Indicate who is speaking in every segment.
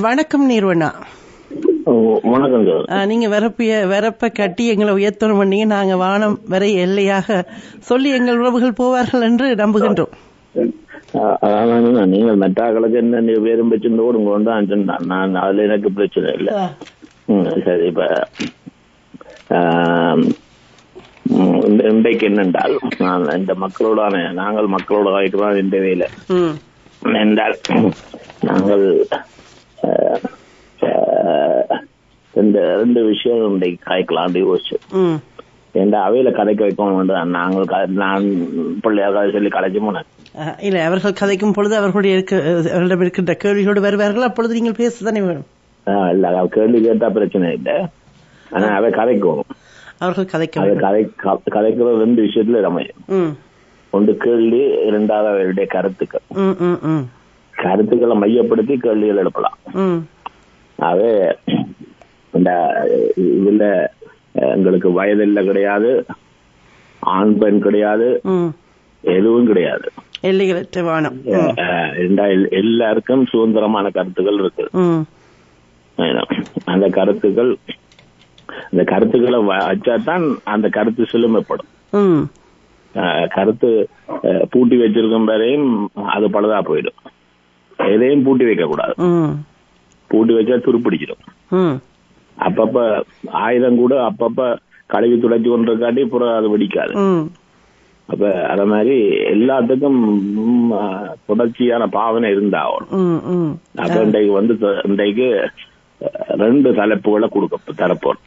Speaker 1: வணக்கம் நீர்வண்ணா.
Speaker 2: வணக்கம்.
Speaker 1: நீங்க வரப்ப கட்டி எங்களை உயர்த்தணும் பண்ணீங்க. நாங்க வானம் வரை எல்லையாக சொல்லி எங்கள் உறவுகள் போவார்கள் என்று நம்புகின்றோம்.
Speaker 2: நீங்கள் மெட்டாக்களுக்கு என்ன பேரும் வச்சிருந்த கூட வந்து நான் அதுல எனக்கு பிரச்சனை இல்லை. சரி, இப்ப இன்றைக்கு என்னென்றால் இந்த மக்களோடான நாங்கள் மக்களோட ஆயிட்டு இந்த வேலை என்றால் நாங்கள் இந்த ரெண்டு விஷயம் இன்றைக்கு கதைக்கலாம் யோசிச்சு எந்த அவையில கதைக்க வைக்கணும். நான் பிள்ளையாக சொல்லி கதைச்சு போனேன்.
Speaker 1: இல்ல, அவர்கள் கதைக்கும் பொழுது அவர்களிடம் இருக்கின்ற கேள்விகளோடு வருவார்கள். அப்பொழுது நீங்கள் பேசத்தானே வேணும்.
Speaker 2: இல்ல, கேள்வி கேட்டா பிரச்சனை இல்லை. ஆனா அவை கதைக்கும்.
Speaker 1: அவர்கள்
Speaker 2: கதைக்கிற ரெண்டு விஷயத்துல ரமையும். ஒன்று கேள்வி, இரண்டாவது அவருடைய கருத்துக்களை மையப்படுத்தி கேள்விகள் எழுப்பலாம். அவே இந்த இதுல எங்களுக்கு வயதில்லை கிடையாது, ஆண் பெண் கிடையாது, எதுவும் கிடையாது. எல்லாருக்கும் சுதந்திரமான கருத்துக்கள் இருக்கு. அந்த கருத்துக்களை வச்சாதான் அந்த கருத்து செழுமைப்படும். கருத்து பூட்டி வச்சிருக்கும் வரையும் அது பழுதா போயிடும். எதையும் பூட்டி வைக்க கூடாது. பூட்டி வச்சா துருப்பிடிச்சிடும். அப்பப்ப ஆயுதம் கூட அப்பப்ப கழுவி துடைச்சு கொண்டிருக்காட்டி புறம் அது வெடிக்காது. அப்ப அத மாதிரி எல்லாத்துக்கும் தொடர்ச்சியான பாவனை இருந்தாகணும். அப்ப இன்றைக்கு ரெண்டு தலைப்புகளை தரப்போம்.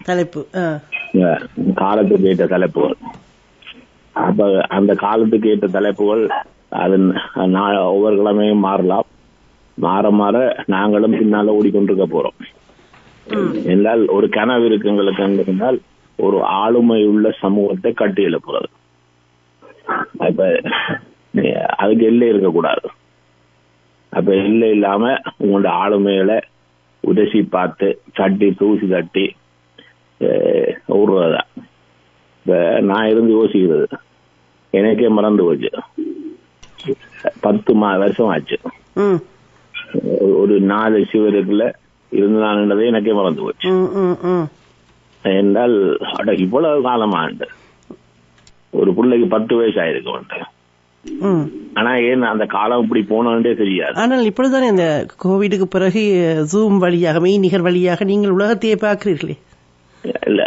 Speaker 2: காலத்துக்கு ஏற்ற தலைப்புகள். அப்ப அந்த காலத்துக்கு ஏற்ற தலைப்புகள் அது ஒவ்வொரு கிழமையும் மாறலாம். மாற மாற நாங்களும் பின்னால ஓடிக்கொண்டிருக்க போறோம். என்றால் ஒரு கனவு இருக்குங்களுக்கு இருந்தால் ஒரு ஆளுமை உள்ள சமூகத்தை கட்டி எழுப்புறது. இப்ப அதுக்கு எல்லை இருக்கக்கூடாது. அப்ப எல்லை இல்லாம உங்களோட ஆளுமைகளை உதசி பார்த்து தூசி தட்டி விடுறதா. இப்ப நான் இருந்து யோசிக்கிறது எனக்கே மறந்து போச்சு. 10 வருஷம் ஆச்சு. ஒரு 4 சிவருக்குள்ள இருந்தானே எனக்கே மறந்து போச்சு. என்றால் இவ்வளவு காலமாண்டு ஒரு பிள்ளைக்கு 10 வயசு ஆயிருக்கு. ஆனா ஏன் அந்த காலம் இப்படி போனே தெரியாது.
Speaker 1: ஆனால் இப்பொழுதுதானே இந்த கோவிடுக்கு பிறகு ஜூம் வழியாக மெய்நிகர் வழியாக நீங்கள் உலகத்தையே பார்க்கிறீர்களே.
Speaker 2: இல்ல,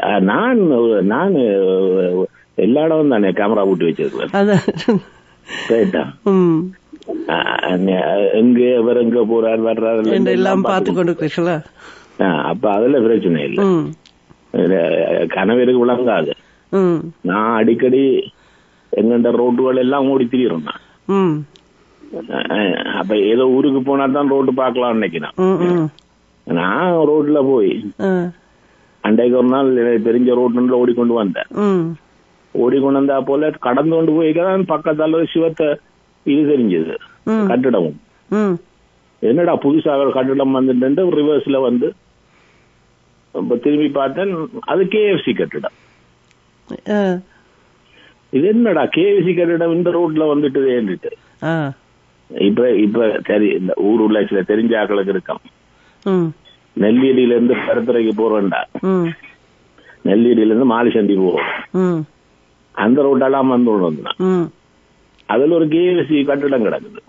Speaker 2: நான் எல்லா இடமும் தானே கேமரா போட்டு வச்சிருக்கேன். எங்க இவர் எங்க போறாரு வர்றாரு
Speaker 1: எல்லாம் பார்த்து கொண்டிருக்கிறீர்களா?
Speaker 2: அப்ப அதுல பிரச்சனை இல்லை. கனவிற்கு விளங்காது. நான் அடிக்கடி எங்கண்ட ரோட்டுகள் எல்லாம் ஓடி திரியிறோம். அப்ப ஏதோ ஊருக்கு போனா தான் ரோட்டு பாக்கலாம்னு நினைக்கிறேன். நான் ரோட்ல போய் அன்றைக்கு ஒரு நாள் தெரிஞ்ச ரோட்ல ஓடிக்கொண்டு வந்தேன். ஓடிக்கொண்டு வந்தா போல கடந்து கொண்டு போய்தான் பக்கத்தால சிவத்தை இது தெரிஞ்சது கட்டிடமும். என்னடா புதுசாக கட்டிடம் வந்துட்டு ரிவர்ஸ்ல வந்து திரும்பி பார்த்தேன், அது KFC கட்டிடம். இது என்னடா KFC கட்டிடம் இந்த ரோட்ல வந்துட்டு ஏன்னுட்டு இப்ப சரி, இந்த ஊருள்ள சில தெரிஞ்ச ஆக்களுக்கு இருக்கான். நெல்லியடியில இருந்து கருத்துறைக்கு போறோம்டா, நெல்லியடியில இருந்து மாலிசந்தி போறோம். அந்த ரோட்டெல்லாம் வந்து வந்தான். அதுல ஒரு KFC கட்டிடம் கிடக்குது.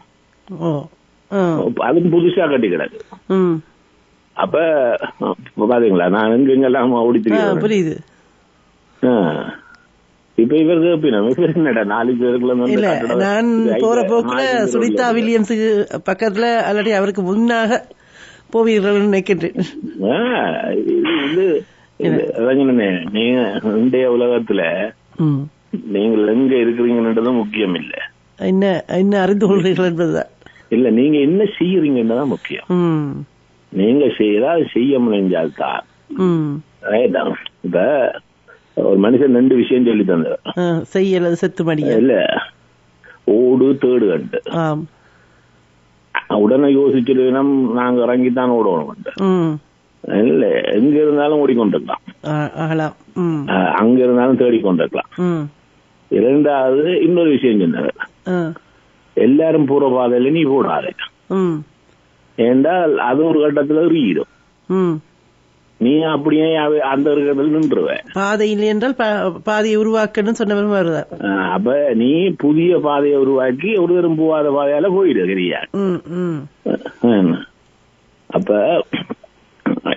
Speaker 2: அதுக்கு புதுசா கட்டி கிடக்கு. அப்ப பாத்தீங்களா, நான் எங்கெல்லாம் ஓடித்திருக்கேன்.
Speaker 1: புரியுது.
Speaker 2: இப்ப இவருக்கு என்னடா 4 பேருக்குள்ள
Speaker 1: நான் போற போக்குல சுனிதா வில்லியம்ஸுக்கு பக்கத்துல அல்லது அவருக்கு முன்னாக போவீர்கள் நினைக்கின்றேன்.
Speaker 2: நீங்க இன்றைய உலகத்துல நீங்கள் எங்க இருக்கிறீங்கன்றதும் முக்கியம் இல்ல,
Speaker 1: என்ன அறிந்து கொள்கிறீர்கள் என்பதுதான்.
Speaker 2: இல்ல, நீங்க என்ன செய்யறீங்கன்றதான் முக்கியம். நீங்க செய்ய முடிஞ்சால்தான். இப்ப ஒரு மனுஷன் 2 விஷயம் சொல்லி தந்தார்,
Speaker 1: செய்யல செத்து மடிய
Speaker 2: இல்ல ஓடு தேடு கண்டு. உடனே யோசிச்சிருக்கோம், நாங்க இறங்கித்தான் ஓடணும். இல்ல, எங்க இருந்தாலும் ஓடிக்கொண்டிருக்கலாம், அங்க இருந்தாலும் தேடிக்கொண்டிருக்கலாம். இரண்டாவது இன்னொரு விஷயம் சொன்னார், எல்லாரும் போற பாதையில நீ போடாத. என்றால் அது ஒரு கட்டத்துல எறியிடும்.
Speaker 1: ம்.
Speaker 2: நீ அப்படியே அந்த ஒரு கட்டத்தில் நின்றுவேன்.
Speaker 1: பாதை இல்லை என்றால் பாதையை உருவாக்கணும்னு சொன்னவரும் வருவார்.
Speaker 2: அப்ப நீ புதிய பாதையை உருவாக்கி ஒரு தரம் போகாத பாதையால போயிடுறியா? அப்ப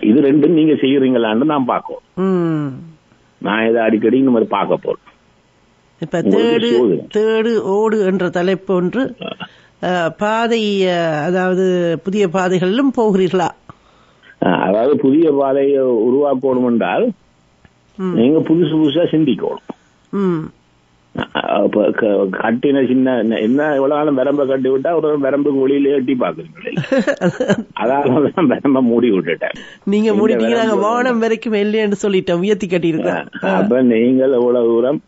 Speaker 2: இது ரெண்டும் நீங்க செய்யறீங்களான்னு நான் பார்க்கணும். நான் இதை அடிக்கடி இந்த மாதிரி பார்க்க போறேன்.
Speaker 1: இப்ப தேடு ஓடு என்ற தலைப்பு ஒன்று, பாதை, அதாவது புதிய பாதைகளிலும் போகிறீர்களா?
Speaker 2: அதாவது புதிய பாதையை உருவாக்கணும் என்றால் நீங்க புதுசு புதுசா சிந்திக்கணும். கட்டின சின்ன என்ன எவ்வளவு நாளும் விரம்ப கட்டி விட்டா ஒரு விரம்புக்கு ஒளியிலே எட்டி பாக்குறீங்களே, அதான் விரம்ப மூடி விட்டுட்டேன்.
Speaker 1: நீங்க மூடிட்டீங்க, வானம் வரைக்கும் இல்லைன்னு சொல்லிட்டேன், உயர்த்தி கட்டியிருக்கேன்.
Speaker 2: அப்ப நீங்கள் எவ்வளவு தூரம்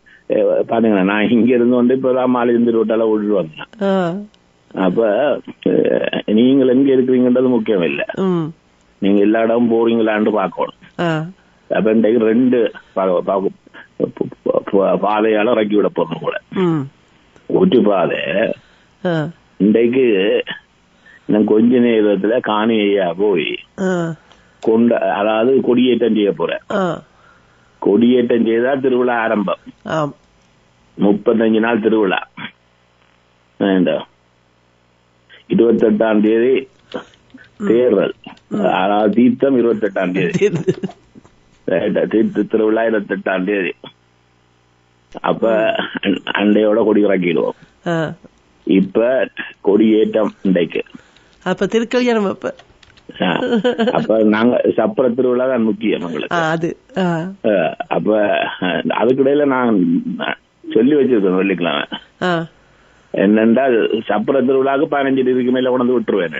Speaker 2: பாத்தீங்கன்னா, நான் இங்க இருந்து வந்து இப்பதான் மாலை இருந்து ரோட்டால விட்டுட்டு வந்தேன். அப்ப நீங்கள் எங்க இருக்கிறீங்கன்றது முக்கியம் இல்ல, நீங்க எல்லா இடமும் போறீங்களான்னு பாக்கணும். அப்ப இன்றைக்கு 2 பாதையால இறக்கி விட போறோம் கூட. ஒரு பாதை இன்றைக்கு இன்னும் கொஞ்ச நேரத்துல காணியா போய் அதாவது கொடியேற்றம் செய்ய போறேன். கொடியேற்றம் செய்தா திருவிழா ஆரம்பம். 35 நாள் திருவிழா. 28ஆம் தேதி தேர்தல், அதாவது தீர்த்தம் 28ஆம் தேதி, தீர்த்த திருவிழா 28ஆம் தேதி. அப்ப அண்டையோட கொடி இறக்கிடுவோம். இப்ப கொடியேற்றம் இன்றைக்கு.
Speaker 1: அப்ப திருக்கல்யாணம்.
Speaker 2: அப்ப நாங்க சப்பர திருவிழா தான் முக்கியம் எங்களுக்கு. அப்ப அதுக்கிடையில நான் சொல்லி வச்சிருக்கேன் வெள்ளிக்கிழமை என்னென்றால் சப்பர திருவிழாவுக்கு 15 டிகிரிக்கு மேல கொண்டு விட்டுருவேன்.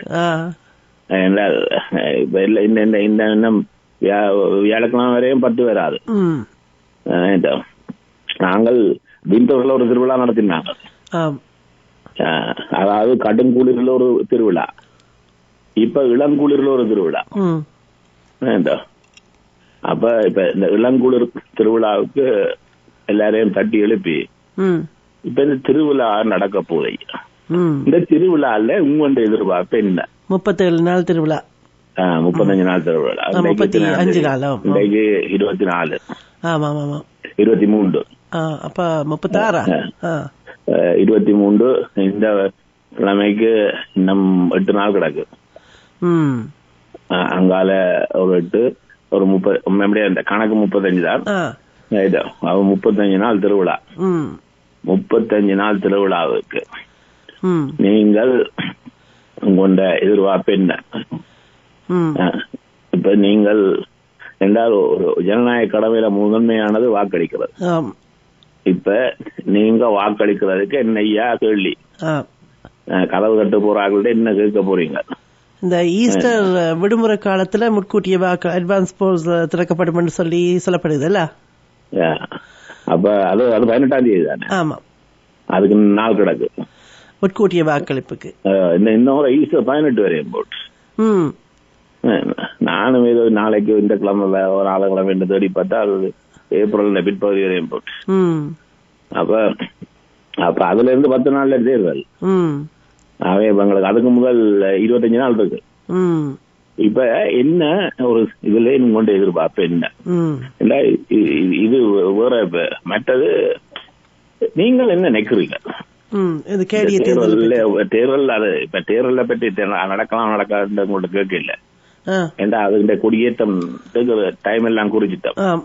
Speaker 2: இன்னும் வியாழக்கிழமை வரையும் 10 வராது. நாங்கள் விண்டர்ல ஒரு திருவிழா நடத்தினாங்க. அதாவது கடுங்குளிர்ல ஒரு திருவிழா, இப்ப இளங்குளிர்ல ஒரு திருவிழா. அப்ப இப்ப இந்த இளங்குளிர் திருவிழாவுக்கு எல்லாரையும் தட்டி எழுப்பி இப்ப இந்த திருவிழா நடக்க போகுது. இந்த திருவிழால உங்கள்ட எதிர்பார்ப்பு என்ன?
Speaker 1: 37 நாள் திருவிழா.
Speaker 2: 35 நாள் திருவிழா.
Speaker 1: 35 நாள்.
Speaker 2: இன்றைக்கு 24. 23.
Speaker 1: அப்ப 36.
Speaker 2: 23. இந்த கிழமைக்கு இன்னும் 8 நாள் கிடக்கு. அங்கால ஒரு 8 ஒரு 30, அந்த கணக்கு 35 தான். 35 நாள் திருவிழா. 35 நாள் திருவிழாவுக்கு நீங்கள் உங்களோட எதிர்பார்ப்பு என்ன? இப்ப நீங்கள் என்றால் ஒரு ஜனநாயக கடமையில முதன்மையானது வாக்களிக்கிறது. இப்ப நீங்க வாக்களிக்கிறதுக்கு என்னையா கேள்வி? கதவு கட்டு போறாங்கள்ட்ட என்ன கேட்க போறீங்க?
Speaker 1: இந்த ஈஸ்டர் விடுமுறை காலத்துல முன்கூட்டிய வாக்கு அட்வான்ஸ் போல்ஸ் திறக்கப்படும் சொல்லி சொல்லப்படுதுல்ல.
Speaker 2: அப்ப அது 18ஆம் தேதி தானே?
Speaker 1: ஆமா,
Speaker 2: அதுக்கு நாள் கிடக்கு
Speaker 1: முன்கூட்டிய வாக்களிப்புக்கு.
Speaker 2: இன்னொரு ஈஸ்டர் 18 வரையும் போட்டு நானும் ஏதோ நாளைக்கு இந்த கிழமை ஒரு 4 கிழமை தேடி பார்த்தா அது ஏப்ரல் பிற்பகுதி வரையும் போட்டு. அப்ப அதுல இருந்து 10 நாள்ல தேர்தல். எங்களுக்கு அதுக்கு முதல் 25 நாள் இருக்கு. இப்ப என்ன ஒரு இதுல கொண்டு எதிர்பார்ப்பு என்ன? இது வேற. மற்றது நீங்கள் என்ன நினைக்கிறீங்க? தேர்தல் அது இப்ப தேர்தலை பற்றி நடக்கலாம் நடக்காது உங்கள்ட்ட கேட்கல. ஏண்டா அதுக்கு கொடியேற்றம் டைம் எல்லாம் குறிச்சிட்டோம்.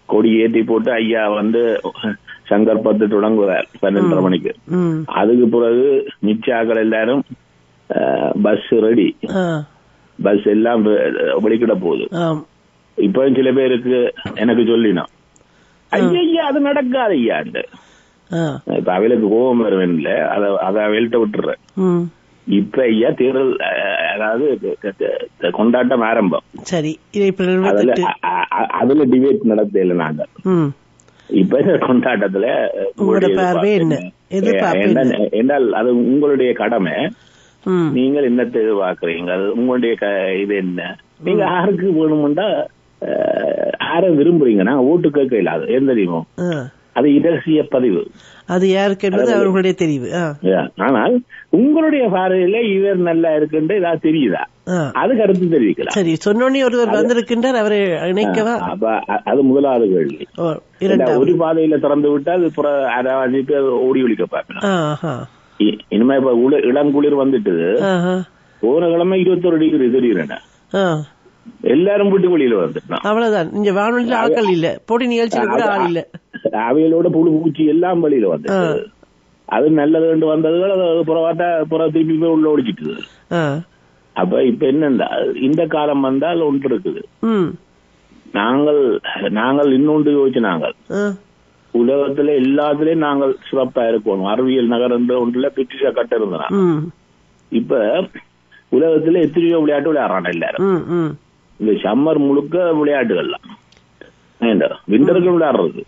Speaker 2: கொடி ஏற்றி போட்டு ஐயா வந்து சங்கற்பத்து தொடங்குவார் 12:30 மணிக்கு. அதுக்கு பிறகு மிச்சாக்கள் எல்லாரும் பஸ் ரெடி, பஸ் எல்லாம் வெளிக்கிட போகுது. இப்ப சில பேருக்கு எனக்கு சொல்லினோம், ஐயா அது நடக்காது ஐயா. இப்ப அவளுக்கு கோபம் வருவேன் இல்ல, அத அவள்கிட்ட விட்டுறேன். இப்ப ஐயா தேர்தல், அதாவது கொண்டாட்டம் ஆரம்பம்.
Speaker 1: சரி,
Speaker 2: அதுல டிபேட் நடத்தல நாங்க. இப்ப கொண்டாட்டத்துல என்றால் அது உங்களுடைய கடமை. நீங்கள் என்னத்தை எதிர்பார்க்கிறீங்க? உங்களுடைய இது என்ன? நீங்க யாருக்கு வேணும்னா யார விரும்புறீங்கன்னா ஓட்டு கேட்க இல்லாது. ஏன் தெரியுமோ? அது இரகசிய பதிவு.
Speaker 1: அது யாருக்கு என்பது அவர்களுடைய தெரிவு.
Speaker 2: ஆனால் உங்களுடைய பார்வையில இவர் நல்லா இருக்குன்னு ஏதாவது தெரியுதா? அது கருத்து தெரிவிக்கலாம்.
Speaker 1: சரி, சொன்னோடனே ஒருவர் வந்திருக்கின்றார், அவரை இணைக்கவா?
Speaker 2: அது முதலாவது கேள்வி. ஒரு பாதையில திறந்து விட்டால் ஓடி ஒழிக்க பார்க்கலாம். இனிமே இப்ப இளங்குளிர் வந்துட்டு போன கிழமை 21 டிகிரி தெரியுறேன், எல்லாரும் வீட்டு வெளியில வந்துட்டான். அவ்வளவுதான். இங்க வானொலியில ஆட்கள் இல்ல, போட்டி நிகழ்ச்சியில கூட ஆள் இல்ல, அவைகளோட புழு பூச்சி எல்லாம் வெளியில வந்து அது நல்லது வந்ததுகள் திருப்பி போய் உள்ள ஓடிச்சிட்டு. அப்ப இப்ப என்னண்டா இந்த காலம் வந்தால் ஒன்று இருக்குது. நாங்கள் இன்னொன்று யோசிச்சு நாங்கள் உலகத்துல எல்லாத்துலயும் நாங்கள் சிறப்பா இருக்கணும். அறிவியல் நகர் என்ற ஒன்றுல பிரிட்டிஷா கட்ட இருந்தான். இப்ப உலகத்துல எத்தனையோ விளையாட்டு விளையாடுறான் எல்லாரும். இந்த சம்மர் முழுக்க விளையாட்டுகள்லாம் விண்டருக்கு விளையாடுறது.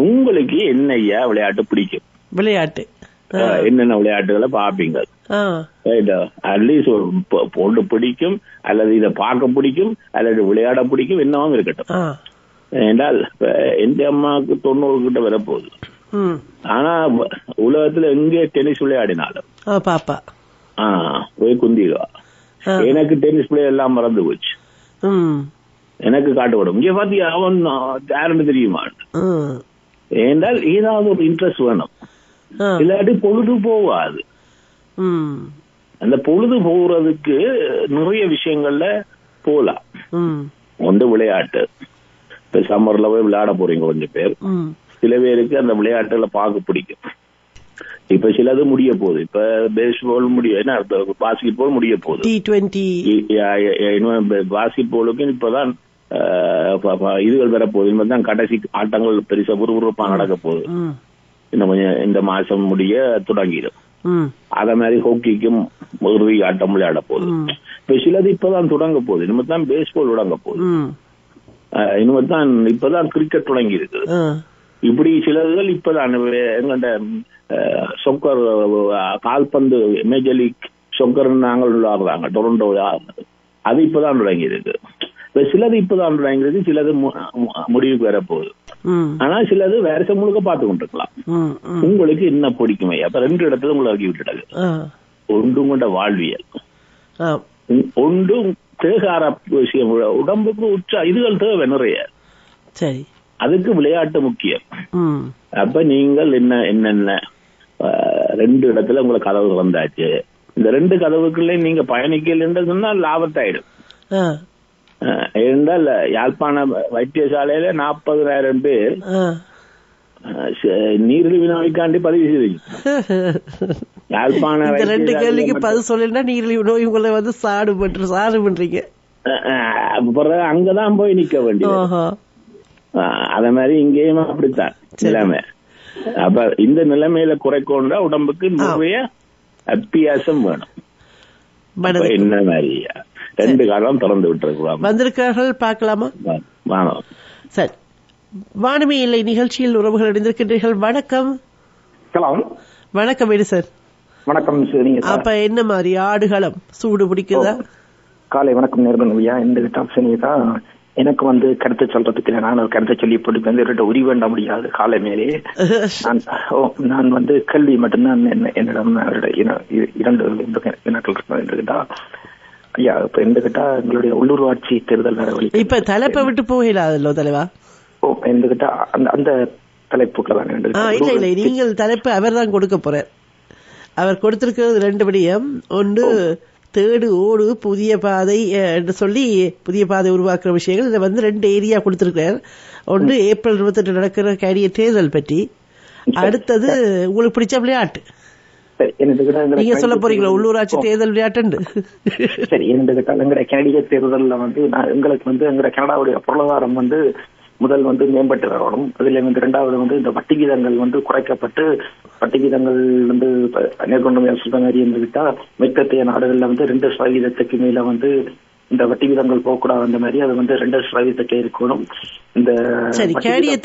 Speaker 2: உங்களுக்கு என்னையா விளையாட்டு பிடிக்கும்? விளையாட்டு என்னென்ன விளையாட்டுகளை பாப்பீங்க? அட்லீஸ்ட் பொண்ணு பிடிக்கும், அல்லது இதை பார்க்க பிடிக்கும், அல்லது விளையாட பிடிக்கும், என்னவாங்க இருக்கட்டும். என்றால் எந்த அம்மாவுக்கு 90 கிட்ட வரப்போகுது. ஆனா உலகத்துல எங்கே டென்னிஸ் விளையாடினாலும் பாப்பா போய் குந்திடுவா. எனக்கு டென்னிஸ் பிளேயர் எல்லாம் மறந்து போச்சு. எனக்கு காட்டுப்படும். இங்க பாத்தியா அவன் யாருன்னு தெரியுமா? ஏன்றால் ஏதாவது ஒரு இன்ட்ரெஸ்ட் வேணும், இல்லாட்டி பொழுது போகாது. அந்த பொழுது போகிறதுக்கு நிறைய விஷயங்கள்ல போலாம். ஒன்று விளையாட்டு. இப்ப சம்மர்ல போய் விளையாட போறீங்க கொஞ்சம் பேர், சில பேருக்கு அந்த விளையாட்டுல பார்க்க பிடிக்கும். இப்ப சிலது முடிய போகுது. இப்ப பேஸ்பால் பாஸ்கெட் பால் முடிய போகுது. பாஸ்கெட் பாலுக்கு இப்பதான் இதுகள் வரப்போகுது. இனிமேதான் கடைசி ஆட்டங்கள் பெருசா விறுவிறுப்பா நடக்க போகுது. இன்னும் கொஞ்சம் இந்த மாசம் முடிய தொடங்கிடும். அத மாதிரி ஹாக்கிக்கும் இறுதி ஆட்டம் விளையாட போகுது. இப்ப சிலது இப்பதான் தொடங்க போகுது. இனிமேதான் பேஸ்பால் தொடங்க போகுது. இனிமேதான் இப்பதான் கிரிக்கெட் தொடங்கி இருக்குது. இப்படி சிலர்கள் இப்பதான் எங்கள்ட சொக்கர் கால்பந்து மேஜர் லீக் சொக்கர் நாங்கள் விளையாடுறாங்க டொரண்டோ, அது இப்பதான் தொடங்கி இருக்கு. சிலது இப்பதான் தொடங்கிறது, சிலது முடிவுக்கு வரப்போகுது. ஆனா சிலது வருஷம் முழுக்க பார்த்து கொண்டிருக்கலாம். உங்களுக்கு என்ன பிடிக்குமே? அப்ப 2 இடத்துல உங்களை இறக்கி விட்டுட்டாங்க. ஒன்றும் கொண்ட வாழ்வியல், ஒன்றும் தேகார விஷயம், உடம்புக்கு இதுகள் தேவை நிறைய. சரி, அதுக்கு விளையாட்டு முக்கியம். அப்ப நீங்கள் என்னென்ன 2 இடத்துல உங்களை கதவு வந்தாச்சு. இந்த 2 கதவுக்குள்ளே நீங்க பயணிக்கல சொன்னா லாபத்தாயிடும். இருந்தால் யாழ்ப்பாண வைத்தியசாலையில 40,000 பேர் நீரிழிவு நோய்க்காண்டி பதிவு செய்து யாழ்ப்பாண 2 கேள்விக்கு பதில் சொல்லா நீரிழிவு நோய் உங்களை வந்து சாடு பண்றீங்க. அங்கதான் போய் நிக்க வேண்டியது. அத மாதிரி இங்கேயும் அப்படித்தான் நிலைமை. அப்ப இந்த நிலைமையில குறைக்கொண்டா உடம்புக்கு நிறைய அத்தியாசம் வேணும். என்ன மாதிரியா 2 காலம் திறந்து விட்டுருக்கலாம். வந்திருக்கிறார்கள், பார்க்கலாமா? சரி, வானமே இல்லை நிகழ்ச்சியில் உறவுகள் அடைந்திருக்கின்றீர்கள். வணக்கம். வணக்கம் வேடு சார். வணக்கம். அப்ப என்ன மாதிரி ஆடுகளம் சூடு பிடிக்குதா?
Speaker 3: காலை வணக்கம் நேர்மையா. இந்த டாப்ஷன் தான் எனக்கு வந்து கருத்து சொல்றதுக்கு நான் ஒரு கருத்தை சொல்லி போட்டு வந்து உரி வேண்ட முடியாது. காலை மேலே நான் வந்து கல்வி மட்டும்தான் என்னிடம் 2 இனக்கிட்டா ஐயா. இப்ப எந்துகிட்டா எங்களுடைய உள்ளூராட்சி தேர்தல் நடவடி இப்ப தலைப்பை விட்டு போகலாதோ தலைவா? எந்துகிட்டா அந்த தலைப்புக்குள்ள தான். இல்ல இல்ல, நீங்கள் தலைப்பு அவர் தான் கொடுக்க போறார். அவர் கொடுத்திருக்கிறது 2 விடயம். ஒன்று தேடு ஓடு புதிய பாதை என்று சொல்லி புதிய பாதை உருவாக்குற விஷயங்கள். இதை வந்து 2 ஏரியா கொடுத்திருக்கிறார். ஒன்று ஏப்ரல் 28 நடக்கிற கேடிய தேர்தல் பற்றி, அடுத்தது உங்களுக்கு பிடிச்ச விளையாட்டு. நீங்க சொல்ல போறீங்களா உள்ளூராட்சி தேர்தல் விளையாட்டு? சரி, எங்களுடைய கேடிய தேர்தல்ல வந்து எங்களுக்கு வந்து எங்களுடைய கனடாவுடைய பொருளாதாரம் வந்து முதல் வந்து மேம்பட்டு வரணும். அதுல வந்து 2வது வந்து இந்த வட்டி வீதங்கள் வந்து குறைக்கப்பட்டு வட்டி வீதங்கள் வந்து நேர்கொண்டு சொல்ற மாதிரி இருந்துகிட்டா மேற்கத்திய நாடுகள்ல வந்து 2% மேல வந்து இந்த வட்டி வீதங்கள் போகக்கூடாது. அந்த மாதிரி அது வந்து 2% இருக்கணும். இந்த கேடிய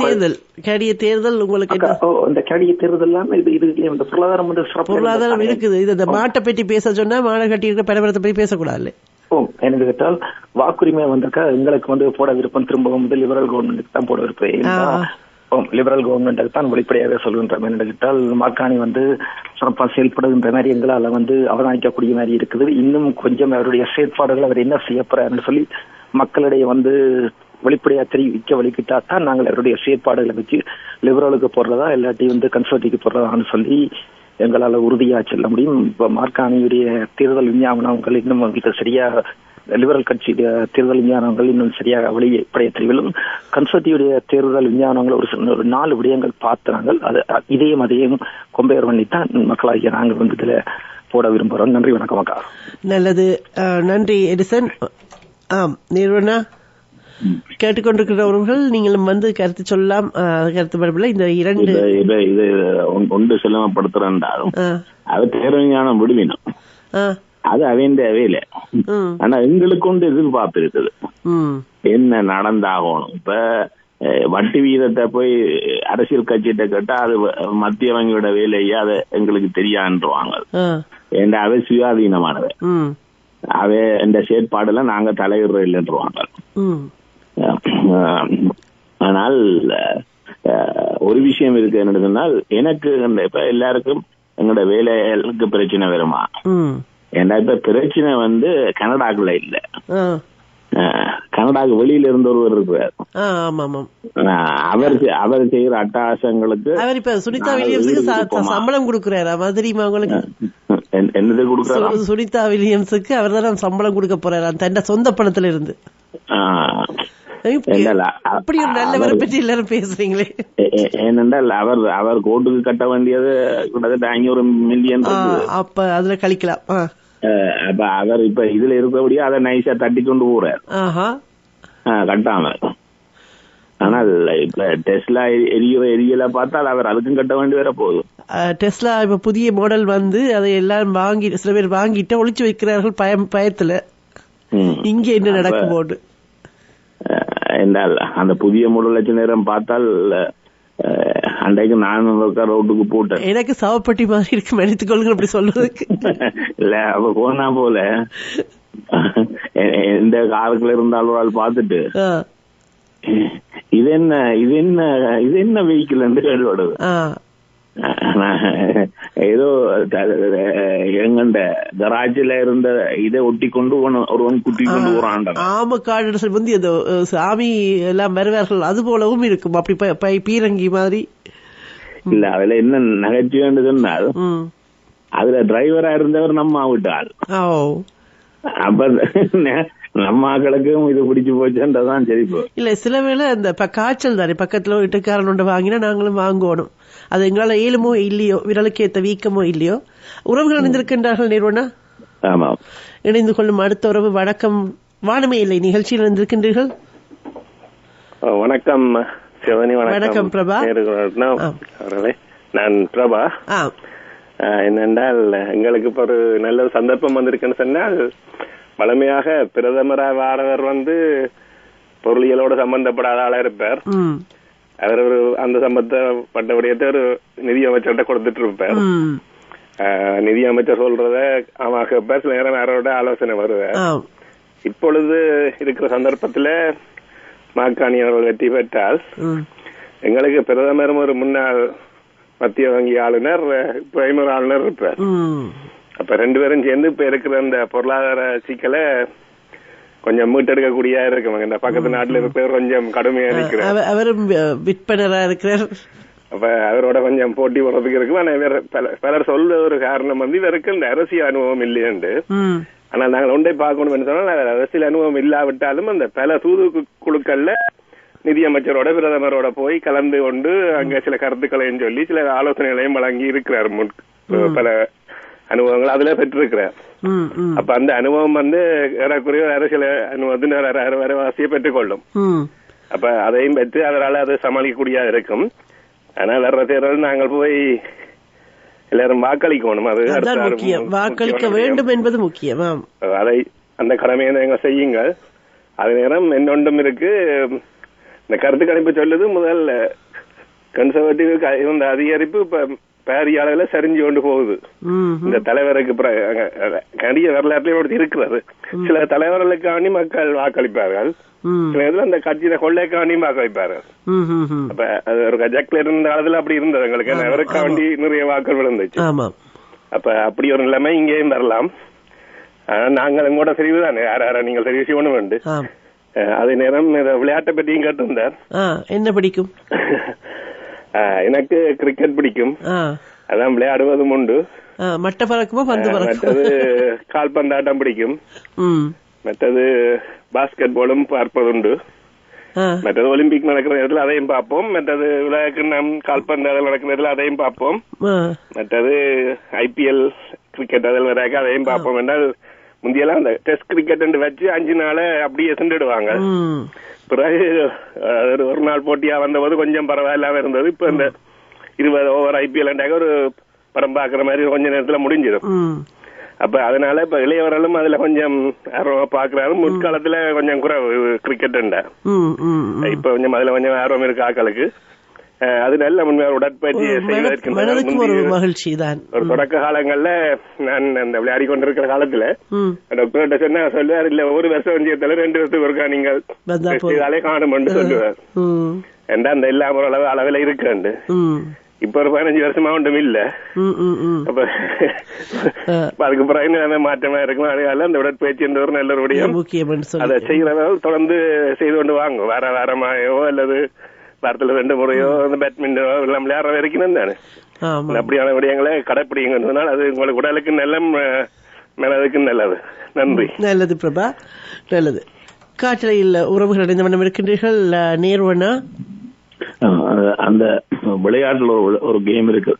Speaker 3: தேர்தல் உங்களுக்கு இந்த கேடிய தேர்தல் இந்த பொருளாதாரம் வந்து பொருளாதாரம் இருக்குது. இது இந்த மாட்டை பற்றி பேச சொன்னா மாடை கட்டி இருக்க பரபரத்தை பற்றி பேசக்கூடாது. என்ன கேட்டால் வாக்குரிமை வந்திருக்கா எங்களுக்கு வந்து போட விருப்பம். திரும்ப முதல் லிபரல் கவர்மெண்ட்டுக்கு தான் போட விருப்பம். லிபரல் கவர்மெண்ட் தான் வெளிப்படையாக சொல்கின்றோம். என்னென்றால் மார்காணி வந்து சிறப்பாக செயல்படுகின்ற மாதிரி எங்களால் வந்து அவதானிக்கக்கூடிய மாதிரி இருக்குது. இன்னும் கொஞ்சம் அவருடைய செயற்பாடுகள் அவர் என்ன செய்ய போறாருன்னு சொல்லி மக்களிடையே வந்து வெளிப்படையா தெரிவிக்க வலிக்கிட்டா தான் நாங்கள் அவருடைய செயற்பாடுகளை வச்சு லிபரலுக்கு போடுறதா இல்லாட்டி வந்து கன்சர்வேட்டிவ்க்கு போடுறதான்னு சொல்லி எங்களால் உறுதியா சொல்ல முடியும். இப்ப மார்காணியுடைய தேர்தல் விஞ்ஞாபனங்கள் இன்னும் எங்களுக்கு சரியா, லிபரல் கட்சி தேர்தல் விஞ்ஞானங்கள் இன்னும் சரியாக வெளிப்படைய தெரியவில்லை. கன்சர்வேட்டிவுடைய தேர்தல் விஞ்ஞானங்கள் ஒரு 4 விடயங்கள் பார்த்தாங்க. அது அதையும் கொம்பேர் பண்ணித்தான் மக்களாகிய நாங்கள் வந்து இதுல போட விரும்புகிறோம். நன்றி, வணக்கம் அக்கா.
Speaker 1: நல்லது, நன்றி எடிசன். நிறுவனா கேட்டுக்கொண்டிருக்கிறவர்கள் நீங்களும் வந்து கருத்து சொல்லலாம். கருத்து பரப்பில் இந்த 2
Speaker 2: இது ஒன்று சிரமப்படுத்துறாலும் அது தேர்விஞானம் விடுவினும் அது அவையவே இல்லை. ஆனா எங்களுக்கு கொண்டு எதிர்பார்ப்பு இருக்குது என்ன நடந்தாகணும். இப்ப வட்டி வீதத்தை போய் அரசியல் கட்சிகிட்ட கேட்டா அது மத்திய வங்கியோட வேலையே அதை எங்களுக்கு தெரியான்றுவாங்க. ஏன்னா அவை சுயாதீனமானது, அவை இந்த செயற்பாடுல நாங்க தலையிடுற இல்லைன்றுவாங்க. ஆனால் ஒரு விஷயம் இருக்கு என்ன சொன்னால், எனக்கு இப்ப எல்லாருக்கும் எங்களோட வேலைகளுக்கு பிரச்சனை வருமா? ஏன்னா இப்ப பிரச்சனை வந்து கனடாக்குள்ள இல்ல, கனடாக்கு வெளியில இருந்து ஒருவர் இருக்கிறார். அவர் செய்யற அட்டகாசங்களுக்கு
Speaker 1: அவர் இப்ப சுனிதா வில்லியம்ஸுக்கு சம்பளம் கொடுக்கிறாரா? தெரியுமா உங்களுக்கு?
Speaker 2: என்னது கொடுக்கிறாரா?
Speaker 1: சுனிதா வில்லியம்ஸுக்கு அவர் தான் சம்பளம் கொடுக்க போறாரா தன் சொந்த பணத்துல இருந்து. அப்படி ஒரு நல்லவரை பற்றி எல்லாரும் பேசுறீங்களே.
Speaker 2: ஏனென்றால் அவர் கோர்ட்டுக்கு கட்ட வேண்டியது கிட்டத்தட்ட 500 மில்லியன்.
Speaker 1: அப்ப அதுல கழிக்கலாம்.
Speaker 2: அப்ப அவர் இப்ப இதுல இருக்கபடியா அதை நைஸா தட்டி கொண்டு போறார் கட்டாம. ஆனால் இப்ப டெஸ்லா எரியல பார்த்தால் அவர் அதுக்கும் கட்ட வேண்டி வர போகுது.
Speaker 1: டெஸ்லா இப்ப புதிய மாடல் வந்து அதை எல்லாம் வாங்கி சில பேர் வாங்கிட்டு ஒளிச்சு வைக்கிறார்கள் பயத்துல. இங்க என்ன நடக்கும் போது
Speaker 2: என்றால் அந்த புதிய மாடல் நேரம் பார்த்தால் அன்றைக்கு நான் ரோட்டுக்கு போட்டேன்.
Speaker 1: எனக்கு சவப்பட்டி மாதிரி இருக்கு மன்னித்துக் கொள்ளுங்க அப்படி சொல்றதுக்கு.
Speaker 2: இல்ல அப்ப போனா போல எந்த காருக்குள்ள இருந்தாலும் பார்த்துட்டு இது என்ன வெஹிக்கிள் என்று கேள்விப்படுது. ஏதோ எங்கண்ட கராஜில இருந்த இதை ஒட்டி கொண்டு ஒருவன் குட்டி கொண்டு போறான்.
Speaker 1: ஆமா, காடு வந்து சாமி எல்லாம் வருவார்கள் அது போலவும் இருக்கும். அப்படி பீரங்கி மாதிரி
Speaker 2: இல்ல. அதுல என்ன நகைச்சுவை சொன்னால், அதுல டிரைவரா இருந்தவர் நம்ம விட்டாள். அப்ப நம்ம ஆக்களுக்கும் இது பிடிச்சு போச்சுன்றதான் சரி.
Speaker 1: இல்ல சில வேளை அந்த காய்ச்சல் தானே பக்கத்துல வீட்டுக்காரன் ஒன்று வாங்கினா நாங்களும் வாங்கணும். அது எங்களால ஏழுமோ இல்லையோ, விரலுக்கு ஏற்ற வீக்கமோ இல்லையோ. உறவுகள் இணைந்திருக்கின்றார்கள் நிறுவனா. இணைந்து கொள்ளும் அடுத்த உறவு வணக்கம். வானமே இல்லை நிகழ்ச்சியில் இணைந்திருக்கின்றீர்கள்.
Speaker 4: வணக்கம் சிவனி.
Speaker 1: வணக்கம் பிரபா.
Speaker 4: நான் பிரபா. என்னென்றால் எங்களுக்கு இப்ப ஒரு நல்ல சந்தர்ப்பம் வந்திருக்குன்னு சொன்னால், வளமையாக பிரதமராக வாரவர் வந்து பொருளியலோட சம்பந்தப்படாத ஆளா இருப்பார். அவர் ஒரு அந்த சம்பந்தப்பட்ட விடயத்தை ஒரு நிதி அமைச்சர்கிட்ட கொடுத்துட்டு இருப்பார். நிதி அமைச்சர் சொல்றத அவன் கேட்பார். சில நேரம் யாரோட ஆலோசனை வருவார். இப்பொழுது இருக்கிற சந்தர்ப்பத்துல மாக்காணி அவர்கள் வெற்றி பெற்றால் எங்களுக்கு பிரதமரும் ஒரு முன்னாள் மத்திய வங்கி ஆளுநர், பிரைமரி ஆளுநர் இருப்பார். அப்ப 2 பேரும் சேர்ந்து இப்ப இருக்கிற அந்த பொருளாதார சிக்கலை கொஞ்சம் மீட்டெடுக்கக்கூடிய இருக்கு. இந்த பக்கத்து நாட்டுல இருக்க கொஞ்சம் கடுமையா இருக்கிறார்.
Speaker 1: அவரும் விற்பனரா இருக்கிறார்.
Speaker 4: அப்ப அவரோட கொஞ்சம் போட்டி போறதுக்கு இருக்கு. ஆனா பலர் சொல்ற ஒரு காரணம் வந்து இவருக்கு இந்த அரசியல் அனுபவம் இல்லையண்டு. ஆனா நாங்கள் ஒன்றை பார்க்கணும் சொன்னா, அரசியல் அனுபவம் இல்லாவிட்டாலும் அந்த பல தூது குழுக்கள்ல நிதியமைச்சரோட பிரதமரோட போய் கலந்து கொண்டு அங்க சில கருத்துக்களையும் சொல்லி சில ஆலோசனைகளையும் வழங்கி இருக்கிறார். பல அனுபவங்கள் அதுல பெற்றிருக்கிறார். அப்ப அந்த அனுபவம் வந்து ஏறக்குறைய அரசியல் அனுபவத்தின் வரவாசியை பெற்றுக்கொள்ளும். அப்ப அதையும் பெற்று அதனால அதை சமாளிக்கக்கூடிய இருக்கும். ஆனா வர்ற தேர்தல் நாங்கள் போய் எல்லாரும் வாக்களிக்கணும். அது
Speaker 1: வாக்களிக்க வேண்டும் என்பது முக்கியம்.
Speaker 4: அதை அந்த கடமையை நீங்க செய்யுங்கள். அதே நேரம் இன்னொன்றும் இருக்கு. இந்த கருத்து கணிப்பு சொல்லுது முதல் கன்சர்வேட்டிவ் இருந்த அதிகரிப்பு இப்ப பாரிய அளவுல சரிஞ்சு கொண்டு போகுது. இந்த தலைவருக்கு கடிய வரலாற்றையும் இருக்கிறது. சில தலைவர்களுக்காண்டி மக்கள் வாக்களிப்பார்கள், சில இதுல அந்த கட்சியில கொள்ளைக்காண்டியும் வாக்களிப்பார்கள். அப்ப அது ஒரு கஜாக்ல இருந்த காலத்துல அப்படி இருந்தது எங்களுக்கு, அவருக்காண்டி நிறைய வாக்கள் விழுந்துச்சு. அப்ப அப்படி ஒரு நிலைமை இங்கேயும் வரலாம். நாங்களும் கூட தெரிவுதானே, யார நீங்கள் தெரிவு செய்யணும் வேண்டு. அதே நேரம் விளையாட்டை பற்றியும் கேட்டிருந்தார்.
Speaker 1: என்ன பிடிக்கும்?
Speaker 4: எனக்கு கிரிக்கெட் பிடிக்கும், அதான் விளையாடுவதும் உண்டு.
Speaker 1: மட்ட பறக்குமா பந்து பறக்கும்?
Speaker 4: மற்றது கால்பந்தாட்டம் பிடிக்கும், மற்றது பாஸ்கெட் பாலும் பார்ப்பதுண்டு, மற்றது ஒலிம்பிக் நடக்கிற நேரத்தில் அதையும் பார்ப்போம், மற்றது உலகம் கால்பந்தாட்டம் நடக்கிற நேரத்தில் அதையும் பார்ப்போம், மற்றது IPL கிரிக்கெட் அதில் வராக்க அதையும் பார்ப்போம். என்றால் முந்தியெல்லாம் அந்த டெஸ்ட் கிரிக்கெட் வச்சு 5 நாளை அப்படியே சென்றுடுவாங்க. பிறகு ஒரு நாள் போட்டியா வந்தபோது கொஞ்சம் பரவாயில்லாம இருந்தது. இப்ப இந்த 20 ஓவர் IPL ஒரு படம் பாக்குற மாதிரி கொஞ்ச நேரத்துல முடிஞ்சிடும். அப்ப அதனால இப்ப இளையவர்களும் அதுல கொஞ்சம் ஆர்வமா பாக்குறாரு. முற்காலத்துல கொஞ்சம் குறைவு கிரிக்கெட். இப்ப கொஞ்சம் அதுல கொஞ்சம் ஆர்வம் இருக்கு ஆக்களுக்கு. அது நல்ல முன்மையான உடற்பயிற்சி செய்வதற்கு
Speaker 1: மகிழ்ச்சி தான்.
Speaker 4: ஒரு தொடக்க காலங்கள்ல நான் அந்த விளையாடி கொண்டிருக்கிற காலத்துல டாக்டர்கிட்ட சொன்னா சொல்லுவார், இல்ல ஒரு வருஷம் வஞ்சியத்துல 2 வருஷத்துக்கு ஒருக்கா நீங்கள் செய்தாலே காணும் சொல்லுவார். ஏண்டா அந்த எல்லா அளவுல இருக்கு. இப்ப ஒரு 15 வருஷமா ஒன்றும் இல்ல. அப்ப அதுக்கு பிறகு மாற்றமா இருக்கும். அதனால அந்த உடற்பயிற்சி என்ற ஒரு நல்ல ஒரு விடயம். அதை செய்யறதால் தொடர்ந்து செய்து கொண்டு வாங்க. வாரமாயோ அல்லது வாரத்துல 2 முறையோ பேட்மிண்டனோ எல்லாம் விளையாடுற வரைக்கும் தானே அப்படியான விடயங்களை கடைப்பிடிங்கிறதுனால அது உங்களுக்கு உடலுக்கு நல்ல, மனதுக்கு நல்லது. நன்றி.
Speaker 1: நல்லது பிரபா, நல்லது. காற்றலையில் உறவுகள் அடைந்த வண்ணம் இருக்கின்றீர்கள். நேர்வனா,
Speaker 2: அந்த விளையாட்டுல ஒரு கேம் இருக்கு,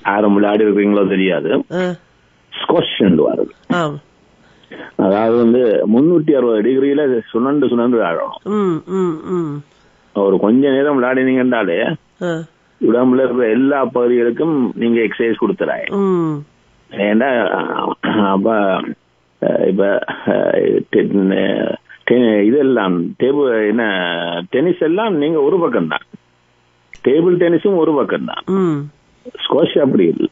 Speaker 2: யாரும் விளையாடி இருக்கீங்களோ தெரியாது, ஸ்குவாஷ் வருது. அதாவது 360 டிகிரியில சுழண்டு ஆடணும். ஒரு கொஞ்ச நேரம் விளையாடினீங்கன்னாலே உடம்புல இருக்கிற எல்லா பகுதிகளுக்கும் நீங்க எக்ஸசைஸ் கொடுத்துறாங்க. ஏன்னா அப்ப இப்ப இதெல்லாம் டென்னிஸ் எல்லாம் நீங்க ஒரு பக்கம் தான், டேபிள் டென்னிஸும் ஒரு பக்கம் தான். ஸ்குவாஷ் அப்படி இல்லை,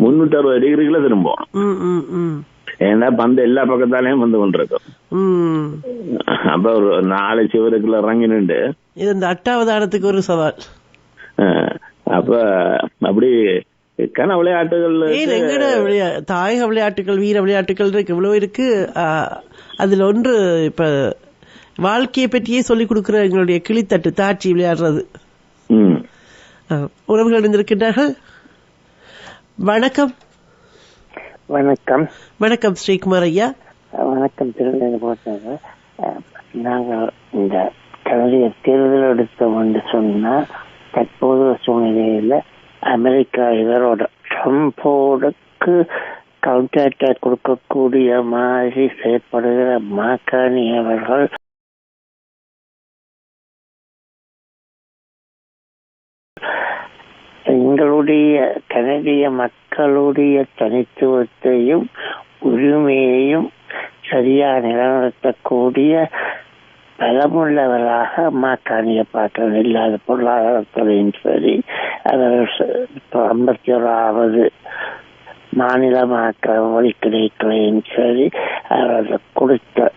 Speaker 2: 360 டிகிரிக்குள்ள திரும்பணும். ஏன்னா பந்து எல்லா பக்கத்தாலையும் வந்து கொண்டிருக்கும். அப்ப ஒரு 4 சிவருக்குள்ள இறங்கி நின்று
Speaker 1: இது இந்த 8வது ஆடத்துக்கு ஒரு சவால்.
Speaker 2: அப்ப அப்படி கன விளையாட்டுகள்,
Speaker 1: தாயக விளையாட்டுகள், வீர விளையாட்டுகள் இருக்கு, இவ்வளவு இருக்கு. அதுல ஒன்று இப்ப வாழ்க்கையை பற்றியே சொல்லிக் கொடுக்கிற எங்களுடைய கிளித்தட்டு தாட்சி விளையாடுறது. உறவுகள் இருந்திருக்கின்றார்கள். வணக்கம்.
Speaker 5: வணக்கம்.
Speaker 1: வணக்கம் ஸ்ரீகுமார் ஐயா.
Speaker 5: வணக்கம். திருநெல்வேலி. நாங்கள் இந்த கலைஞர் தேர்தல் எடுத்தோம் என்று சொன்னா தற்போது சூழ்நிலையில அமெரிக்கா இவரோட ட்ரம்போடுக்கு கவுண்டர் அட்டாக் கொடுக்கக்கூடிய மாதிரி செயற்படுகிற மாக்கானி அவர்கள் எங்களுடைய கனடிய மக்களுடைய தனித்துவத்தையும் உரிமையையும் சரியா நிலைநிறுத்தக்கூடிய பலமுள்ளவராக மாக்காணிய பார்க்க இல்லாத பொருளாதாரத்துறையும் சரி, அவர்கள் 51வது மாநிலமாக்க வழி கிடைக்கலையும் சரி, அவர்கள் கொடுத்த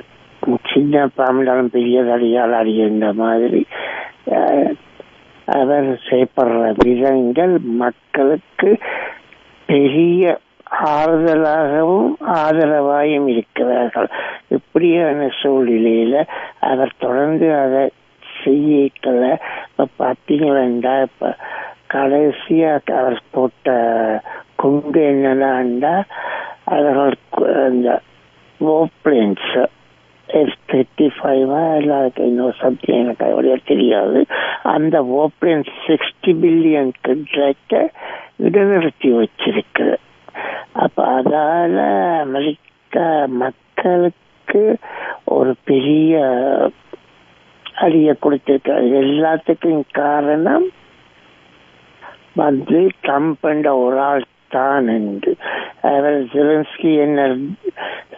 Speaker 5: சின்ன பாம்புடன் பெரிய தடியால் அறிகின்ற மாதிரி அவர் செய்யப்படுற விதங்கள் மக்களுக்கு பெரிய ஆறுதலாகவும் ஆதரவாயும் இருக்கிறார்கள். இப்படியான சூழ்நிலையில அவர் தொடர்ந்து அதை செய்யல. இப்ப பார்த்தீங்கன்னா இப்ப கடைசியா அவர் போட்ட கொண்டு என்னடாண்டா அவர்கள் இந்த ஓப்ளேன்ஸ் F-35 எல்லாருக்கும் இன்னொரு சப்ஜெக்ட் எனக்கு அவரையா தெரியாது. அந்த ஓப்ளேன் 60 பில்லியன் கான்ட்ராக்டை இடைநிறுத்தி வச்சிருக்கு. அப்ப அதால அமெரிக்கா மக்களுக்கு ஒரு பெரிய அடியை கொடுத்திருக்காரு. எல்லாத்துக்கும் காரணம் ட்ரம்ப் என்ற ஒரு ஆள் தான் என்று அவர் ஜெலன்ஸ்கி என்ன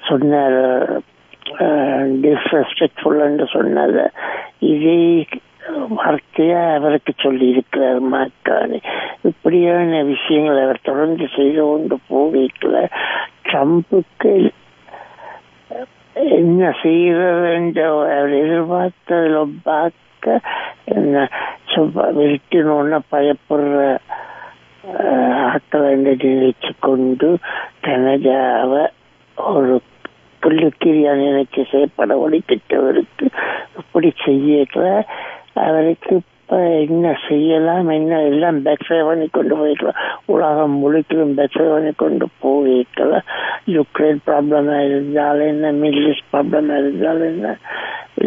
Speaker 5: சொன்னார், டிஸ்ரெஸ்பெக்ட்ஃபுல் என்று சொன்னது. இதே வார்த்தையா அவருக்கு சொல்லி இருக்கிறார் மாக்கானு. இப்படியான விஷயங்களை அவர் தொடர்ந்து செய்து கொண்டு போகல ட்ரம்புக்கு என்ன செய்யறது என்று அவர் எதிர்பார்த்ததில் பார்க்க என்ன விரட்டினோன்னு பயப்படுற ஆக்களை நினைச்சு கொண்டு கனடாவை ஒரு புள்ளிக்கிரியா நினைச்சு செய்யப்பட ஒழிக்கிட்டவருக்கு இப்படி செய்யல. அவருக்கு இப்ப என்ன செய்யலாம், என்ன எல்லாம் பேக்ஃபயர் பண்ணி கொண்டு போயிருக்கலாம். உலகம் முழுக்கிலும் பேக்ஃபயர் பண்ணி கொண்டு போயிருக்கலாம். யுக்ரைன் ப்ராப்ளமா இருந்தாலும் என்ன, மிடில் ஈஸ்ட் ப்ராப்ளமா இருந்தாலும் என்ன,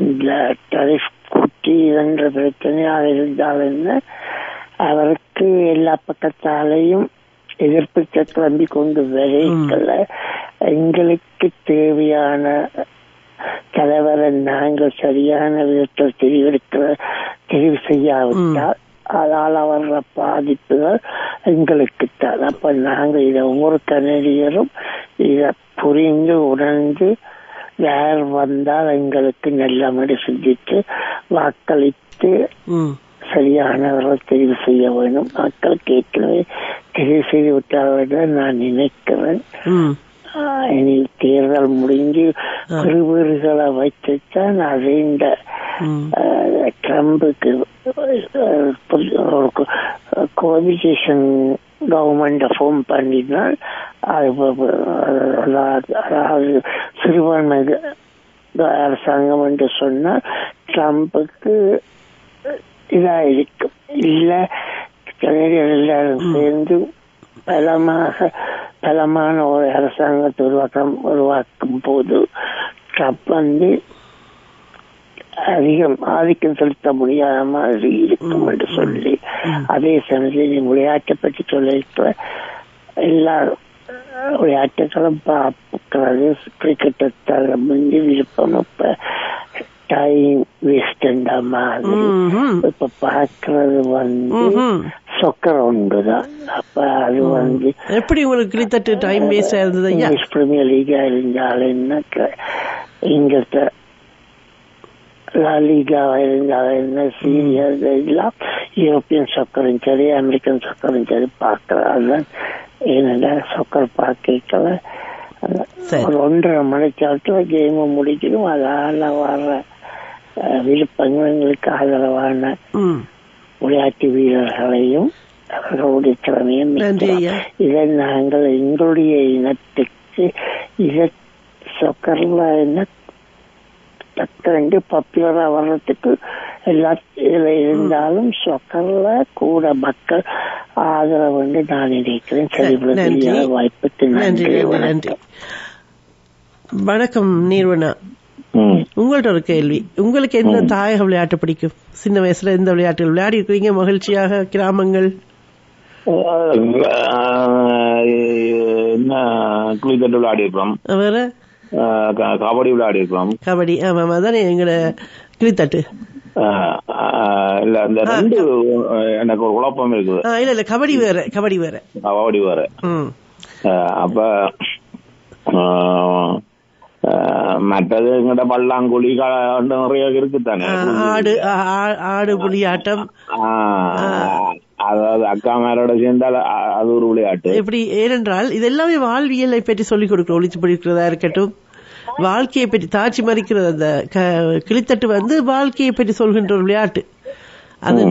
Speaker 5: இந்த டரிஃப் குட்டி என்ற பிரச்சனையாக இருந்தாலும் என்ன, அவருக்கு எல்லா பக்கத்தாலையும் எதிர்ப்பு கிளம்பி கொண்டு வரைக்கல. எங்களுக்கு தேவையான தலைவரை நாங்கள் சரியான விதத்தில் தெரிவு செய்யாவிட்டால் அதால் வர்ற பாதிப்புகள் எங்களுக்கு தான். அப்ப நாங்கள் இதை ஒவ்வொரு கனடியரும் இதை புரிந்து உணர்ந்து யார் வந்தால் எங்களுக்கு நல்ல மாதிரி சிந்தித்து வாக்களித்து சரியானவர்களை தெரிவு செய்ய வேண்டும். மக்களுக்கு ஏற்கனவே தெரிவு செய்து விட்டார்கள் நான் நினைக்கிறேன். இனி தேர்தல் முடிஞ்சு பெருவீடுகளை வைத்துத்தான் அதை இந்த ட்ரம்புக்கு கோஆபிடேஷன் கவர்மெண்ட் ஃபார்ம் பண்ணினால் அதாவது சிறுபான்மை அரசாங்கம் என்று சொன்னால் ட்ரம்புக்கு இதாயிருக்கும். இல்ல கனடியர் எல்லாரும் சேர்ந்து பலமான ஒரு அரசாங்கத்தை உருவாக்கும் போது ட்ரம்ப் அதிகம் ஆதிக்கம் செலுத்த முடியாத மாதிரி இருக்கும் என்று சொல்லி, அதே சமயத்தில் விளையாட்டை பற்றி சொல்ல எல்லா விளையாட்டுகளும் பார்க்கிறது. கிரிக்கெட்டை முந்தி விருப்பம் இப்ப டைம் வேஸ்ட் மாதிரி இப்ப பாக்குறது சொக்கர் ஒன்றுதான். அப்ப அது
Speaker 1: எப்படி உங்களுக்கு கிரிக்கெட் டைம் வேஸ்ட் ஆயிருந்தது?
Speaker 5: இங்கிலீஷ் பிரீமியர் லீகா இருந்தாலும் என்ன, இங்கிலீஷ் லீகாவா இருந்தாலும் என்ன, சீரியஸ் எல்லாம் யூரோப்பியன் சொக்கரும் சரி அமெரிக்கன் சொக்கரும் சரி பாக்குறதுதான். ஏன்னா சொக்கர் பார்க்கல ஒரு 1.5 மணிக்காலத்துல கேம் முடிக்கணும். அதால வர்ற விருப்பங்களுக்கு ஆதரவான விளையாட்டு வீரர்களையும் அவர்களுடைய திறமையும் இதை நாங்கள் எங்களுடைய இனத்துக்கு இதை சொக்கர்ல என்ன தக்கண்டு பாப்புலரா வர்றதுக்கு எல்லா இதுல இருந்தாலும் சொக்கர்ல கூட மக்கள் ஆதரவு வந்து நான் நினைக்கிறேன். சரி, வாய்ப்புக்கு நன்றி.
Speaker 1: வணக்கம் நீர்வனா, உங்கள்ட்ட ஒரு கேள்வி. உங்களுக்கு எந்த தாயக விளையாட்டு பிடிக்கும்? சின்ன வயசுல எந்த விளையாட்டுகள் விளையாடி இருக்கிறீங்க மகிழ்ச்சியாக? கிராமங்கள்
Speaker 2: கிரிக்கெட் விளையாடி இருக்கிறோம்,
Speaker 1: வேற
Speaker 2: கபடி விளையாடி இருக்கிறோம்.
Speaker 1: கபடி, ஆமா அதானே எங்கட கிரிக்கெட்.
Speaker 2: இல்ல இந்த ரெண்டு எனக்கு ஒரு குழப்பம் இருக்குது.
Speaker 1: இல்ல கபடி வேற, கபடி வேற.
Speaker 2: அப்ப மற்றது எங்கிட்ட பல்லாங்குழி நிறைய இருக்குத்தானே,
Speaker 1: ஆடு புலியாட்டம்.
Speaker 2: அதாவது அக்கா மேலோட சேர்ந்தால் அது ஒரு விளையாட்டு.
Speaker 1: எப்படி? ஏனென்றால் இது எல்லாமே வாழ்வியலை பற்றி சொல்லிக் கொடுக்கிறோம். ஒளிச்சு படிக்கிறதா இருக்கட்டும், வாழ்க்கையை பற்றி தாட்சி மறிக்கிறது. அந்த கிளித்தட்டு வந்து வாழ்க்கையை பற்றி சொல்கின்ற ஒரு விளையாட்டு. அது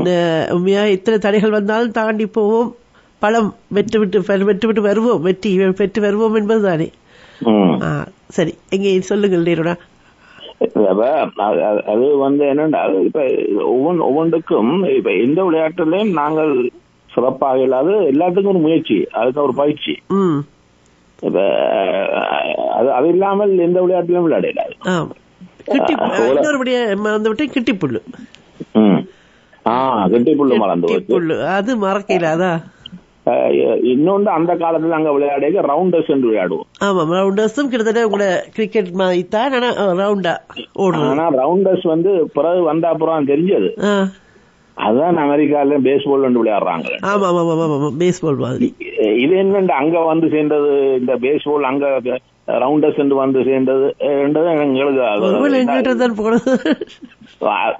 Speaker 1: உண்மையா இத்தனை தடைகள் வந்தாலும் தாண்டி போவோம், பழம் வெட்டு விட்டு வருவோம், வெற்றி பெற்று வருவோம் என்பதுதானே. சரி, எங்க சொல்லுங்கள் நேருடா.
Speaker 2: அது வந்து என்னன்னா, இப்ப ஒவ்வொன்றுக்கும் இப்ப எந்த விளையாட்டுலயும் நாங்கள் சிறப்பாக இல்லாத எல்லாத்துக்கும் ஒரு முயற்சி, அதுக்கு ஒரு பயிற்சி. இப்ப அது இல்லாமல் எந்த விளையாட்டுலயும் விளையாடலாது.
Speaker 1: கிட்டிப்புள்ளு
Speaker 2: கிட்டிப்புள்ளு மறந்து
Speaker 1: அது மறக்கல. அதான்
Speaker 2: இன்னொன்று அந்த காலத்துல அங்க விளையாட ரவுண்டர்ஸ் என்று விளையாடுவோம்.
Speaker 1: ஆமா, ரவுண்டர்ஸும் கிட்டத்தட்ட உங்களோட கிரிக்கெட் மாதிரி தான், ரவுண்டா ஓடுவோம். ஆனா
Speaker 2: ரவுண்டர்ஸ் வந்து பிறகு வந்த அப்புறம் தெரிஞ்சது அதான் அமெரிக்கால பேஸ்பால் வந்து விளையாடுறாங்க.
Speaker 1: ஆமா ஆமா ஆமா பேஸ்பால் மாதிரி.
Speaker 2: இது என்ன அங்க வந்து சேர்ந்தது இந்த பேஸ்பால், அங்க ரவுண்டர்ஸ் வந்து சேர்ந்தது எங்களுக்கு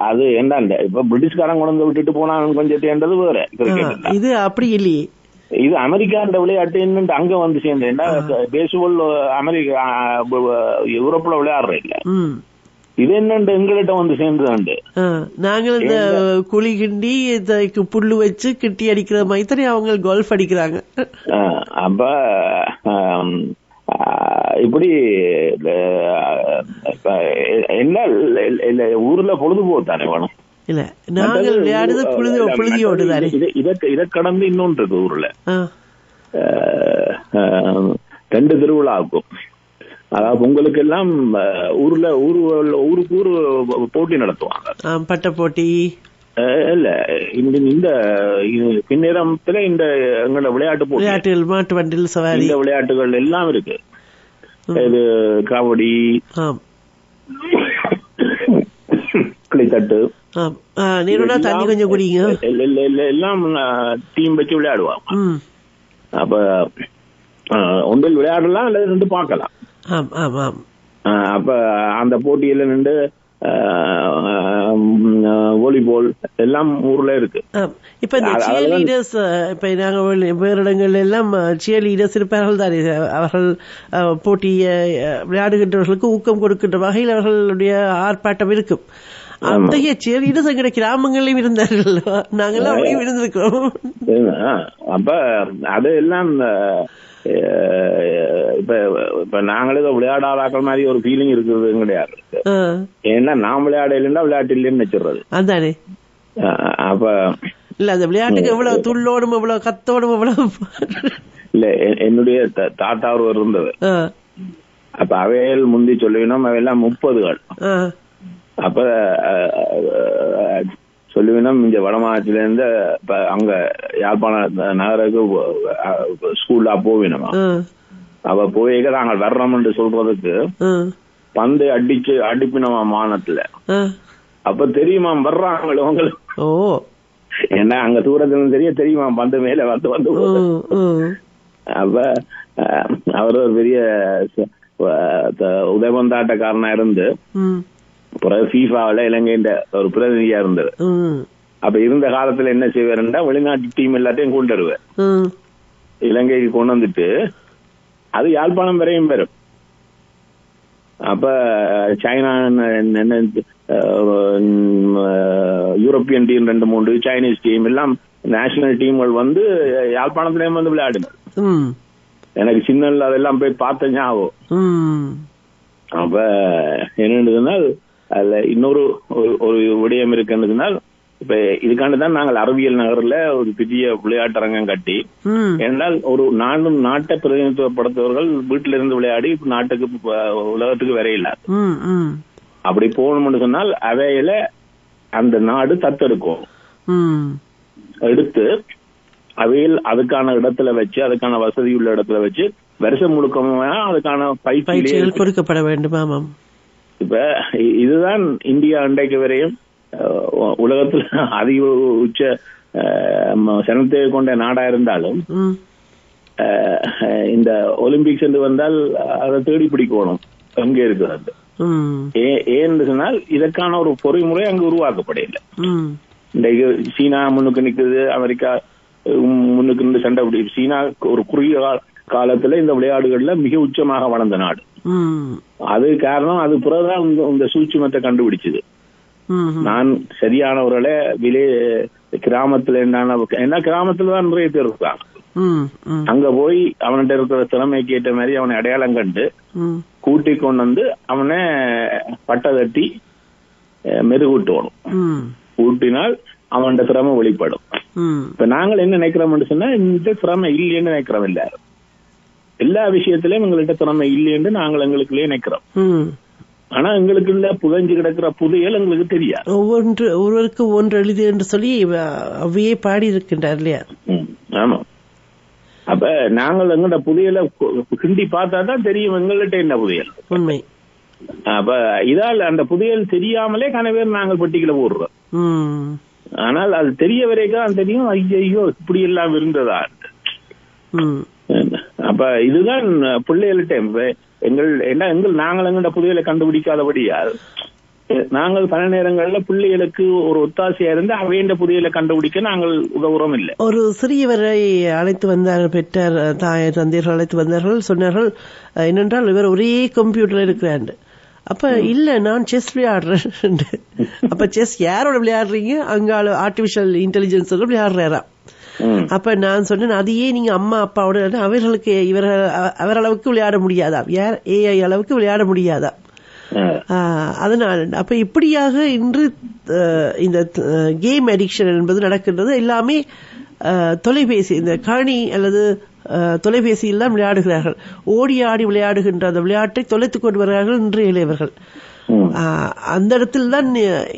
Speaker 2: அது என்ன இப்ப பிரிட்டிஷ்காரன் கொண்டு விட்டுட்டு போனான்னு கொஞ்சம் சேர்ந்தது வேற.
Speaker 1: இது அப்படி இல்லையே,
Speaker 2: இது அமெரிக்காண்ட விளையாட்டு என்னன்னு அங்க வந்து சேர்ந்தேன்டா. பேஸ்பால் அமெரிக்கா யூரோப்ல விளையாடுற இல்ல, இது என்னண்டு எங்கள்கிட்ட வந்து சேர்ந்துதாண்டு.
Speaker 1: நாங்கள் இந்த குழி கிண்டி புல்லு வச்சு கிட்டி அடிக்கிற மாதிரி அவங்க கோல்ஃப் அடிக்கிறாங்க.
Speaker 2: அப்ப இப்படி என்ன ஊர்ல பொழுதுபோக்கு தானே வேணும்
Speaker 1: இல்ல, நாங்கள் விளையாடுறது புழுதியோடு தானே.
Speaker 2: இதை கடந்து இன்னொன்று இருக்கு ஊர்ல, 2 திருவிழா இருக்கும். அதாவது பொங்கலுக்கு எல்லாம் ஊர்ல ஊருக்கு ஊரு போட்டி நடத்துவாங்க,
Speaker 1: பட்ட போட்டி.
Speaker 2: இல்ல இந்த பின்னேரத்துல இந்த எங்களோட விளையாட்டுகள்,
Speaker 1: மாட்டு வண்டில் சவாரி,
Speaker 2: இந்த விளையாட்டுகள் எல்லாம் இருக்கு. இது கபடி, கிளித்தட்டு,
Speaker 1: தண்ணி கொஞ்சம் குடிங்க,
Speaker 2: எல்லாம் டீம் வச்சு விளையாடுவாங்க. அப்ப ஒன்றில் விளையாடலாம் அல்லது 2 பார்க்கலாம். அப்ப அந்த போட்டியில நின்று வாலிபால் எல்லாம் ஊர்ல இருக்கு.
Speaker 1: இப்ப இந்த சியர் லீடர்ஸ், இப்ப நாங்க வேறு இடங்கள் எல்லாம் சியர் லீடர்ஸ் இருப்பார்கள் தானே, அவர்கள் போட்டிய விளையாடுகின்றவர்களுக்கு ஊக்கம் கொடுக்கின்ற வகையில் அவர்களுடைய ஆர்ப்பாட்டம் இருக்கும். அத்தகைய சியர் லீடர்ஸ் எங்க கிராமங்களிலும் இருந்தார்கள், நாங்கெல்லாம் அப்படியும் இருந்திருக்கிறோம்.
Speaker 2: அப்ப அது எல்லாம் இப்ப நாங்களே விளையாடாதாக்கள் மாதிரி ஒரு ஃபீலிங் இருக்குது கிடையாது. ஏன்னா நான் விளையாட இல்லைன்னா விளையாட்டு இல்லைன்னு வச்சிடுறது
Speaker 1: அதானே.
Speaker 2: அப்ப
Speaker 1: இல்ல அந்த விளையாட்டுக்கு எவ்வளவு துள்ளோடும் எவ்வளவு கத்தோடும் எவ்வளவு
Speaker 2: இல்ல. என்னுடைய தாத்தா ஒருவர் இருந்தது. அப்ப அவையில் முந்தி சொல்லுவினோம் அவையெல்லாம் 30கள். அப்ப சொல்லுவினோம் இங்க வடமாநிலத்தில இருந்து அங்க யாழ்ப்பாண நகருக்கு ஸ்கூல்ல போவினோமா. அவ போய்க நாங்கள் வர்றோம்னு சொல்றதுக்கு பந்து அடிப்பினோமா மானத்துல. அப்ப தெரியுமா வர்றாங்க உங்களுக்கு, ஏன்னா அங்க தூரத்துல தெரியுமா பந்து மேல வந்து. அப்ப அவர் ஒரு பெரிய உதயபந்தாட்டக்காரனா இருந்து ஃபீஃபாவில இலங்கையின் ஒரு பிரதிநிதியா இருந்தது. அப்ப இருந்த காலத்துல என்ன செய்வாருன்னா வெளிநாட்டு டீம் எல்லாத்தையும் கொண்டு வருவார், இலங்கைக்கு கொண்டு வந்துட்டு அது யாழ்ப்பாணம் வரையும் வரும். அப்ப China European team 2-3 Chinese team எல்லாம் நேஷனல் டீம்கள் வந்து யாழ்ப்பாணத்திலேயும் வந்து விளையாடுங்க. எனக்கு சின்ன அதெல்லாம் போய் பார்த்த ஞாபகம். அப்ப என்னன்னா அதுல இன்னொரு ஒரு விடயம் இருக்குன்னா, இப்ப இதுக்காண்டுதான் நாங்கள் அறிவியல் நகர்ல ஒரு பெரிய விளையாட்டரங்கம் கட்டி, என்றால் ஒரு நாட்டை பிரதிநிதித்துவப்படுத்தவர்கள் வீட்டில இருந்து விளையாடி நாட்டுக்கு உலகத்துக்கு வரையில அப்படி போகணும்னு சொன்னால் அவையில அந்த நாடு தத்தெடுக்கும். எடுத்து அவையில் அதுக்கான இடத்துல வச்சு, அதுக்கான வசதி உள்ள இடத்துல வச்சு வருஷம் முழுக்கமா அதுக்கான பயிற்சிகள்
Speaker 1: கொடுக்கப்பட வேண்டும்.
Speaker 2: இப்ப இதுதான் இந்தியா அண்டைக்கு வரையும் உலகத்துல அதிக உச்ச சனத்தை கொண்ட நாடா இருந்தாலும் இந்த ஒலிம்பிக்ஸ் என்று வந்தால் அதை தேடி பிடிக்கணும் எங்க இருக்கிறது. ஏன்னு சொன்னால் இதற்கான ஒரு பொறிமுறை அங்கு உருவாக்கப்படல. இன்றைக்கு சீனா முன்னுக்கு நிற்குது, அமெரிக்கா முன்னுக்கு நின்று சண்டை பிடி. சீனா ஒரு குறுகிய காலத்துல இந்த விளையாடுகள்ல மிக உச்சமாக வளர்ந்த நாடு. அது காரணம் அது பிறகுதான் இந்த சூட்சுமத்தை கண்டுபிடிச்சது. நான் சரியானவர்களே கிராமத்துல என்ன கிராமத்துலதான் நிறைய பேர் இருக்காங்க. அங்க போய் அவன்கிட்ட இருக்கிற திறமைக்கு ஏற்ற மாதிரி அவனை அடையாளம் கண்டு கூட்டி கொண்டு வந்து அவனை பட்டை தட்டி மெருகூட்டணும். ஊட்டினால் அவன்கிட்ட திறமை வெளிப்படும். இப்ப நாங்கள் என்ன நினைக்கிறோம்னு சொன்னா இந்த திறமை இல்லைன்னு நினைக்கிறோம். எல்லா விஷயத்திலயும் எங்கள்கிட்ட திறமை இல்லைன்னு நாங்கள் எங்களுக்குள்ளே நினைக்கிறோம். ஆனா எங்களுக்கு இல்ல புதைஞ்சு கிடக்கிற புதையல் எங்களுக்கு தெரியாது.
Speaker 1: ஒருவருக்கு ஒன்று எழுது என்று சொல்லி அவையே பாடி இருக்கின்றார் இல்லையா?
Speaker 2: ஆமா. அப்ப நாங்கள் எங்கள்ட புதையலை கிண்டி பார்த்தா தான் தெரியும் எங்கள்கிட்ட என்ன புதையல்
Speaker 1: உண்மை.
Speaker 2: அப்ப இதால் அந்த புதையல் தெரியாமலே கனவேர் நாங்கள் பெட்டிக்கல போடுறோம். ஆனால் அது தெரிய வரைக்கும் தெரியும், ஐயோ இப்படி எல்லாம் இருந்ததா. அப்ப இதுதான் பிள்ளைகள்கிட்ட நாங்கள் எங்கள்ட புதையலை கண்டுபிடிக்காதபடியால் நாங்கள் பல நேரங்கள்ல பிள்ளைகளுக்கு ஒரு ஒத்தாசையா இருந்து அவையண்ட புதையலை கண்டுபிடிக்க நாங்கள் உதவுறோம் இல்லை.
Speaker 1: ஒரு சிறியவரை அழைத்து வந்தார்கள், பெற்றார் தாயார் தந்தையர்கள் அழைத்து வந்தார்கள். சொன்னார்கள் என்னென்றால் இவர் ஒரே கம்ப்யூட்டர்ல இருக்கிறார். அப்ப இல்ல நான் செஸ் விளையாடுறேன். அப்ப செஸ் யாரோட விளையாடுறீங்க? அங்கால ஆர்டிபிஷியல் இன்டெலிஜென்ஸ் விளையாடுறாரா? அப்ப நான் சொன்னேன் அதையே நீங்க அம்மா அப்பாவோட அவர்களுக்கு அவரளவுக்கு விளையாட முடியாதா? ஏஐ அளவுக்கு விளையாட முடியாதா? அதனால் அப்ப இப்படியாக இன்று இந்த கேம் அடிக்ஷன் என்பது நடக்கின்றது. எல்லாமே தொலைபேசி, இந்த காணி அல்லது தொலைபேசியில் தான் விளையாடுகிறார்கள். ஓடி ஆடி விளையாடுகின்ற அந்த விளையாட்டை தொலைத்துக் கொண்டு வருகிறார்கள் இன்றைய இளையவர்கள். அந்த இடத்தில் தான்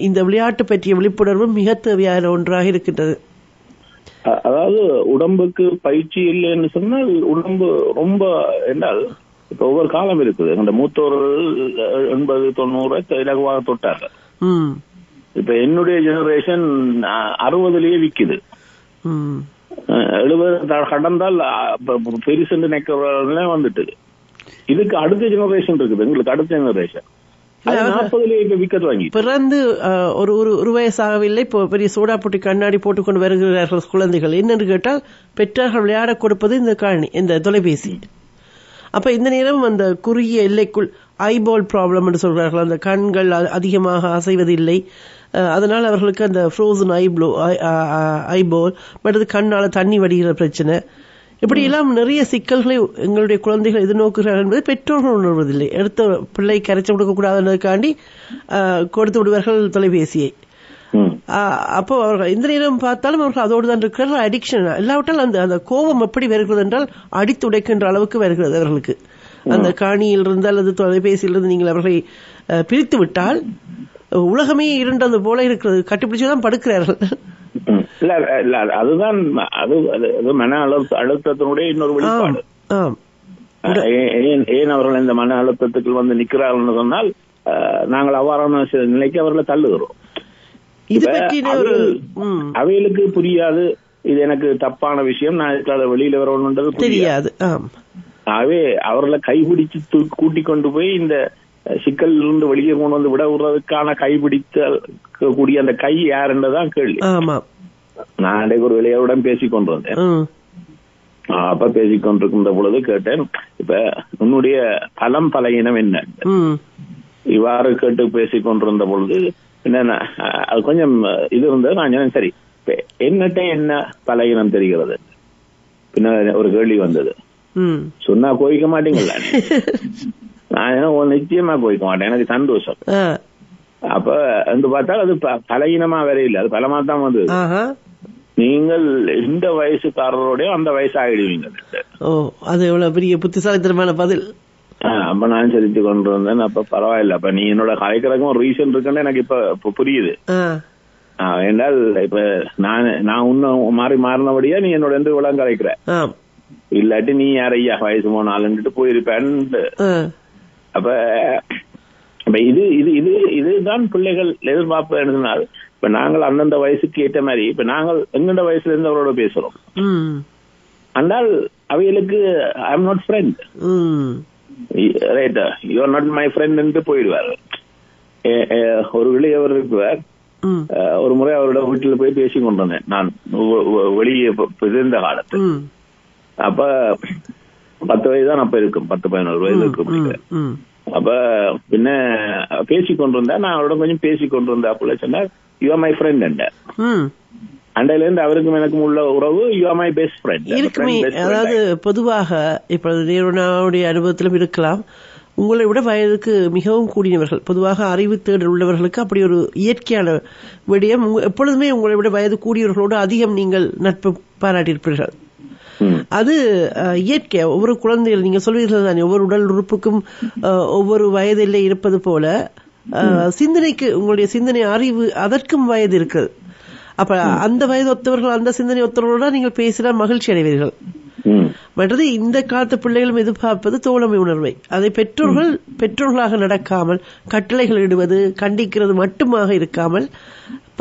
Speaker 1: இந்த விளையாட்டு பற்றிய விழிப்புணர்வு மிக தேவையான ஒன்றாக இருக்கின்றது.
Speaker 2: அதாவது உடம்புக்கு பயிற்சி இல்லைன்னு சொன்னால் உடம்பு ரொம்ப என்றால் இப்ப ஒவ்வொரு காலம் இருக்குது. அந்த மூத்தோர்கள் 80-90 இலகுவாக தொட்டார்கள். இப்ப என்னுடைய ஜெனரேஷன் 60லயே விக்குது. 70 கடந்தால் பெருசு நினைக்கிறவர்களே வந்துட்டு இதுக்கு அடுத்த ஜெனரேஷன் இருக்குது. எங்களுக்கு அடுத்த ஜெனரேஷன் 40லயே இப்ப விக்கெட் வாங்கி
Speaker 1: பிறந்து ஒரு வயசாகவில்லை, பெரிய சோடா போட்டி கண்ணாடி போட்டுக்கொண்டு வருகிறார்கள் குழந்தைகள். என்னன்னு கேட்டால் பெற்றார்கள் விளையாட கொடுப்பது இந்த காணி, இந்த தொலைபேசி. அப்ப இந்த நேரம் அந்த குறுகிய எல்லைக்குள் ஐபால் ப்ராப்ளம் என்று சொல்றார்கள். அந்த கண்கள் அதிகமாக அசைவதில்லை. அதனால் அவர்களுக்கு அந்த ஃப்ரோசன் ஐபால் மற்றது கண்ணால தண்ணி வடிகிற பிரச்சனை, இப்படி எல்லாம் நிறைய சிக்கல்களை எங்களுடைய குழந்தைகள் எதிர்நோக்குகிறார்கள் என்பதை பெற்றோர்கள் உணர்வதில்லை. எடுத்த பிள்ளை கரைச்சி கொடுக்கக்கூடாதுன்றதுக்காண்டி கொடுத்து விடுவார்கள் தொலைபேசியை. அப்போ அவர்கள் இந்த நேரம் பார்த்தாலும் அவர்கள் அதோடு தான் இருக்கிற அடிக்ஷன். இல்லாவிட்டால் அந்த கோபம் எப்படி வருகிறது என்றால் அடித்து உடைக்கின்ற அளவுக்கு வருகிறது அவர்களுக்கு. அந்த காணியில் இருந்து அல்லது தொலைபேசியிலிருந்து நீங்கள் அவர்களை பிரித்து விட்டால் உலகமே இருண்டது போல இருக்கிறது. கட்டிப்பிடிச்சுதான் படுக்கிறார்கள்.
Speaker 2: அதுதான் அது மன அழுத்தத்தினுடைய இன்னொரு வெளிப்பாடு. ஏன் அவர்கள் இந்த மன அழுத்தத்துக்கு வந்து நிற்கிறார்கள் சொன்னால் நாங்கள் அவ்வாறான நிலைக்கு அவர்களை தள்ளுகிறோம். அவைகளுக்கு புரியாது, இது எனக்கு தப்பான விஷயம், நான் இதுக்காக வெளியில வரணுன்றது தெரியாது. ஆகவே அவர்களை கைபிடிச்சு கூட்டிக் கொண்டு போய் இந்த சிக்கல் இருந்து வெளியே கொண்டு வந்து விட விடுறதுக்கான கைபிடித்த கூடிய அந்த கை யாருன்றதான் கேள்வி. நான் அன்றைக்கு ஒரு விளையாடுடன் பேசிக் கொண்டு வந்தேன். அப்ப பேசிக் கொண்டிருக்கின்ற பொழுது கேட்டேன், இப்ப உன்னுடைய பலம் பலகீனம் என்ன இவ்வாறு கேட்டு பேசிக் கொண்டிருந்த பொழுது என்ன அது கொஞ்சம் இது இருந்தது. நான் சொன்னேன் சரி என்னட்ட என்ன பலகீனம் தெரிகிறது? பின்ன ஒரு கேள்வி வந்தது. சொன்னா கோவிக்க மாட்டீங்களா? நான் நிச்சயமா கோவிக்க மாட்டேன், எனக்கு சந்தோஷம். அப்ப வந்து பார்த்தா அது பலகீனமா வேற இல்லை, அது பலமா தான் வந்தது. நீங்கள் இந்த வயசுக்காரரோட அந்த வயசு ஆகிடுவீங்க.
Speaker 1: அது எவ்வளவு பெரிய புத்திசாலித்தனமான பதில்.
Speaker 2: அப்ப நான் செலுத்தி கொண்டு வந்தேன். அப்ப பரவாயில்ல, அப்ப நீ என்னோட கலைக்கிறதுக்கும் ஒரு ரீசன் இருக்குன்னு எனக்கு இப்ப புரியுது. என்றால் இப்ப நான் உன்ன மாறினபடியா நீ என்னோட எந்த விளங்க கலைக்கிற, இல்லாட்டி நீ யாரையா வயசு போனாலுன்ட்டு போயிருப்பேன். அப்ப இதுதான் பிள்ளைகள் எதிர்பார்ப்பு எழுதினால். இப்ப நாங்கள் அந்தந்த வயசுக்கு ஏற்ற மாதிரி இப்ப நாங்கள் எங்கெண்ட வயசுல இருந்து அவரோட பேசுறோம். ஆனால் அவைகளுக்கு I am not friend, right, you are not my friend என்று போயிடுவார். ஒரு இளையவர் இருக்குவார். ஒரு முறை அவரோட வீட்டில் போய் பேசி கொண்டு வந்தேன் நான் வெளியே இருந்த காலத்து. அப்ப 10 வயது தான் அப்ப இருக்கும், 10-11 வயது இருக்கும். அப்ப பின்ன பேசி கொண்டு இருந்தா நான் அவரோட கொஞ்சம் பேசி கொண்டு இருந்தா அப்ப சொன்னார் யூ ஆர் மை ஃப்ரெண்ட் என்ற. அண்டையில இருந்து அவருக்கும் எனக்கும் உள்ள உறவு you are my best friend இருக்குமே.
Speaker 1: அதாவது பொதுவாக இப்ப நிறுவனுடைய அனுபவத்திலும் இருக்கலாம், உங்களை விட வயதுக்கு மிகவும் கூடியவர்கள், பொதுவாக அறிவு தேடல் உள்ளவர்களுக்கு அப்படி ஒரு இயற்கையான விடயம். எப்பொழுதுமே உங்களை விட வயது கூடியவர்களோடு அதிகம் நீங்கள் நட்பு பாராட்டியிருப்பீர்கள். அது இயற்கை. ஒவ்வொரு குழந்தைகள் நீங்க சொல்வீர்கள் தானே, ஒவ்வொரு உடல் உறுப்புக்கும் ஒவ்வொரு வயதிலே இருப்பது போல சிந்தனைக்கு, உங்களுடைய சிந்தனை அறிவு அதற்கும் வயது இருக்குது. அப்ப அந்த வயது ஒத்தவர்கள், அந்த சிந்தனை ஒத்தவர்களோட நீங்கள் பேசினால் மகிழ்ச்சி அடைவீர்கள். மற்றது இந்த காலத்து பிள்ளைகளும் எதிர்பார்ப்பது தோழமை உணர்வை. அதை பெற்றோர்களாக நடக்காமல் கட்டளைகள் இடுவது, கண்டிக்கிறது மட்டுமாக இருக்காமல்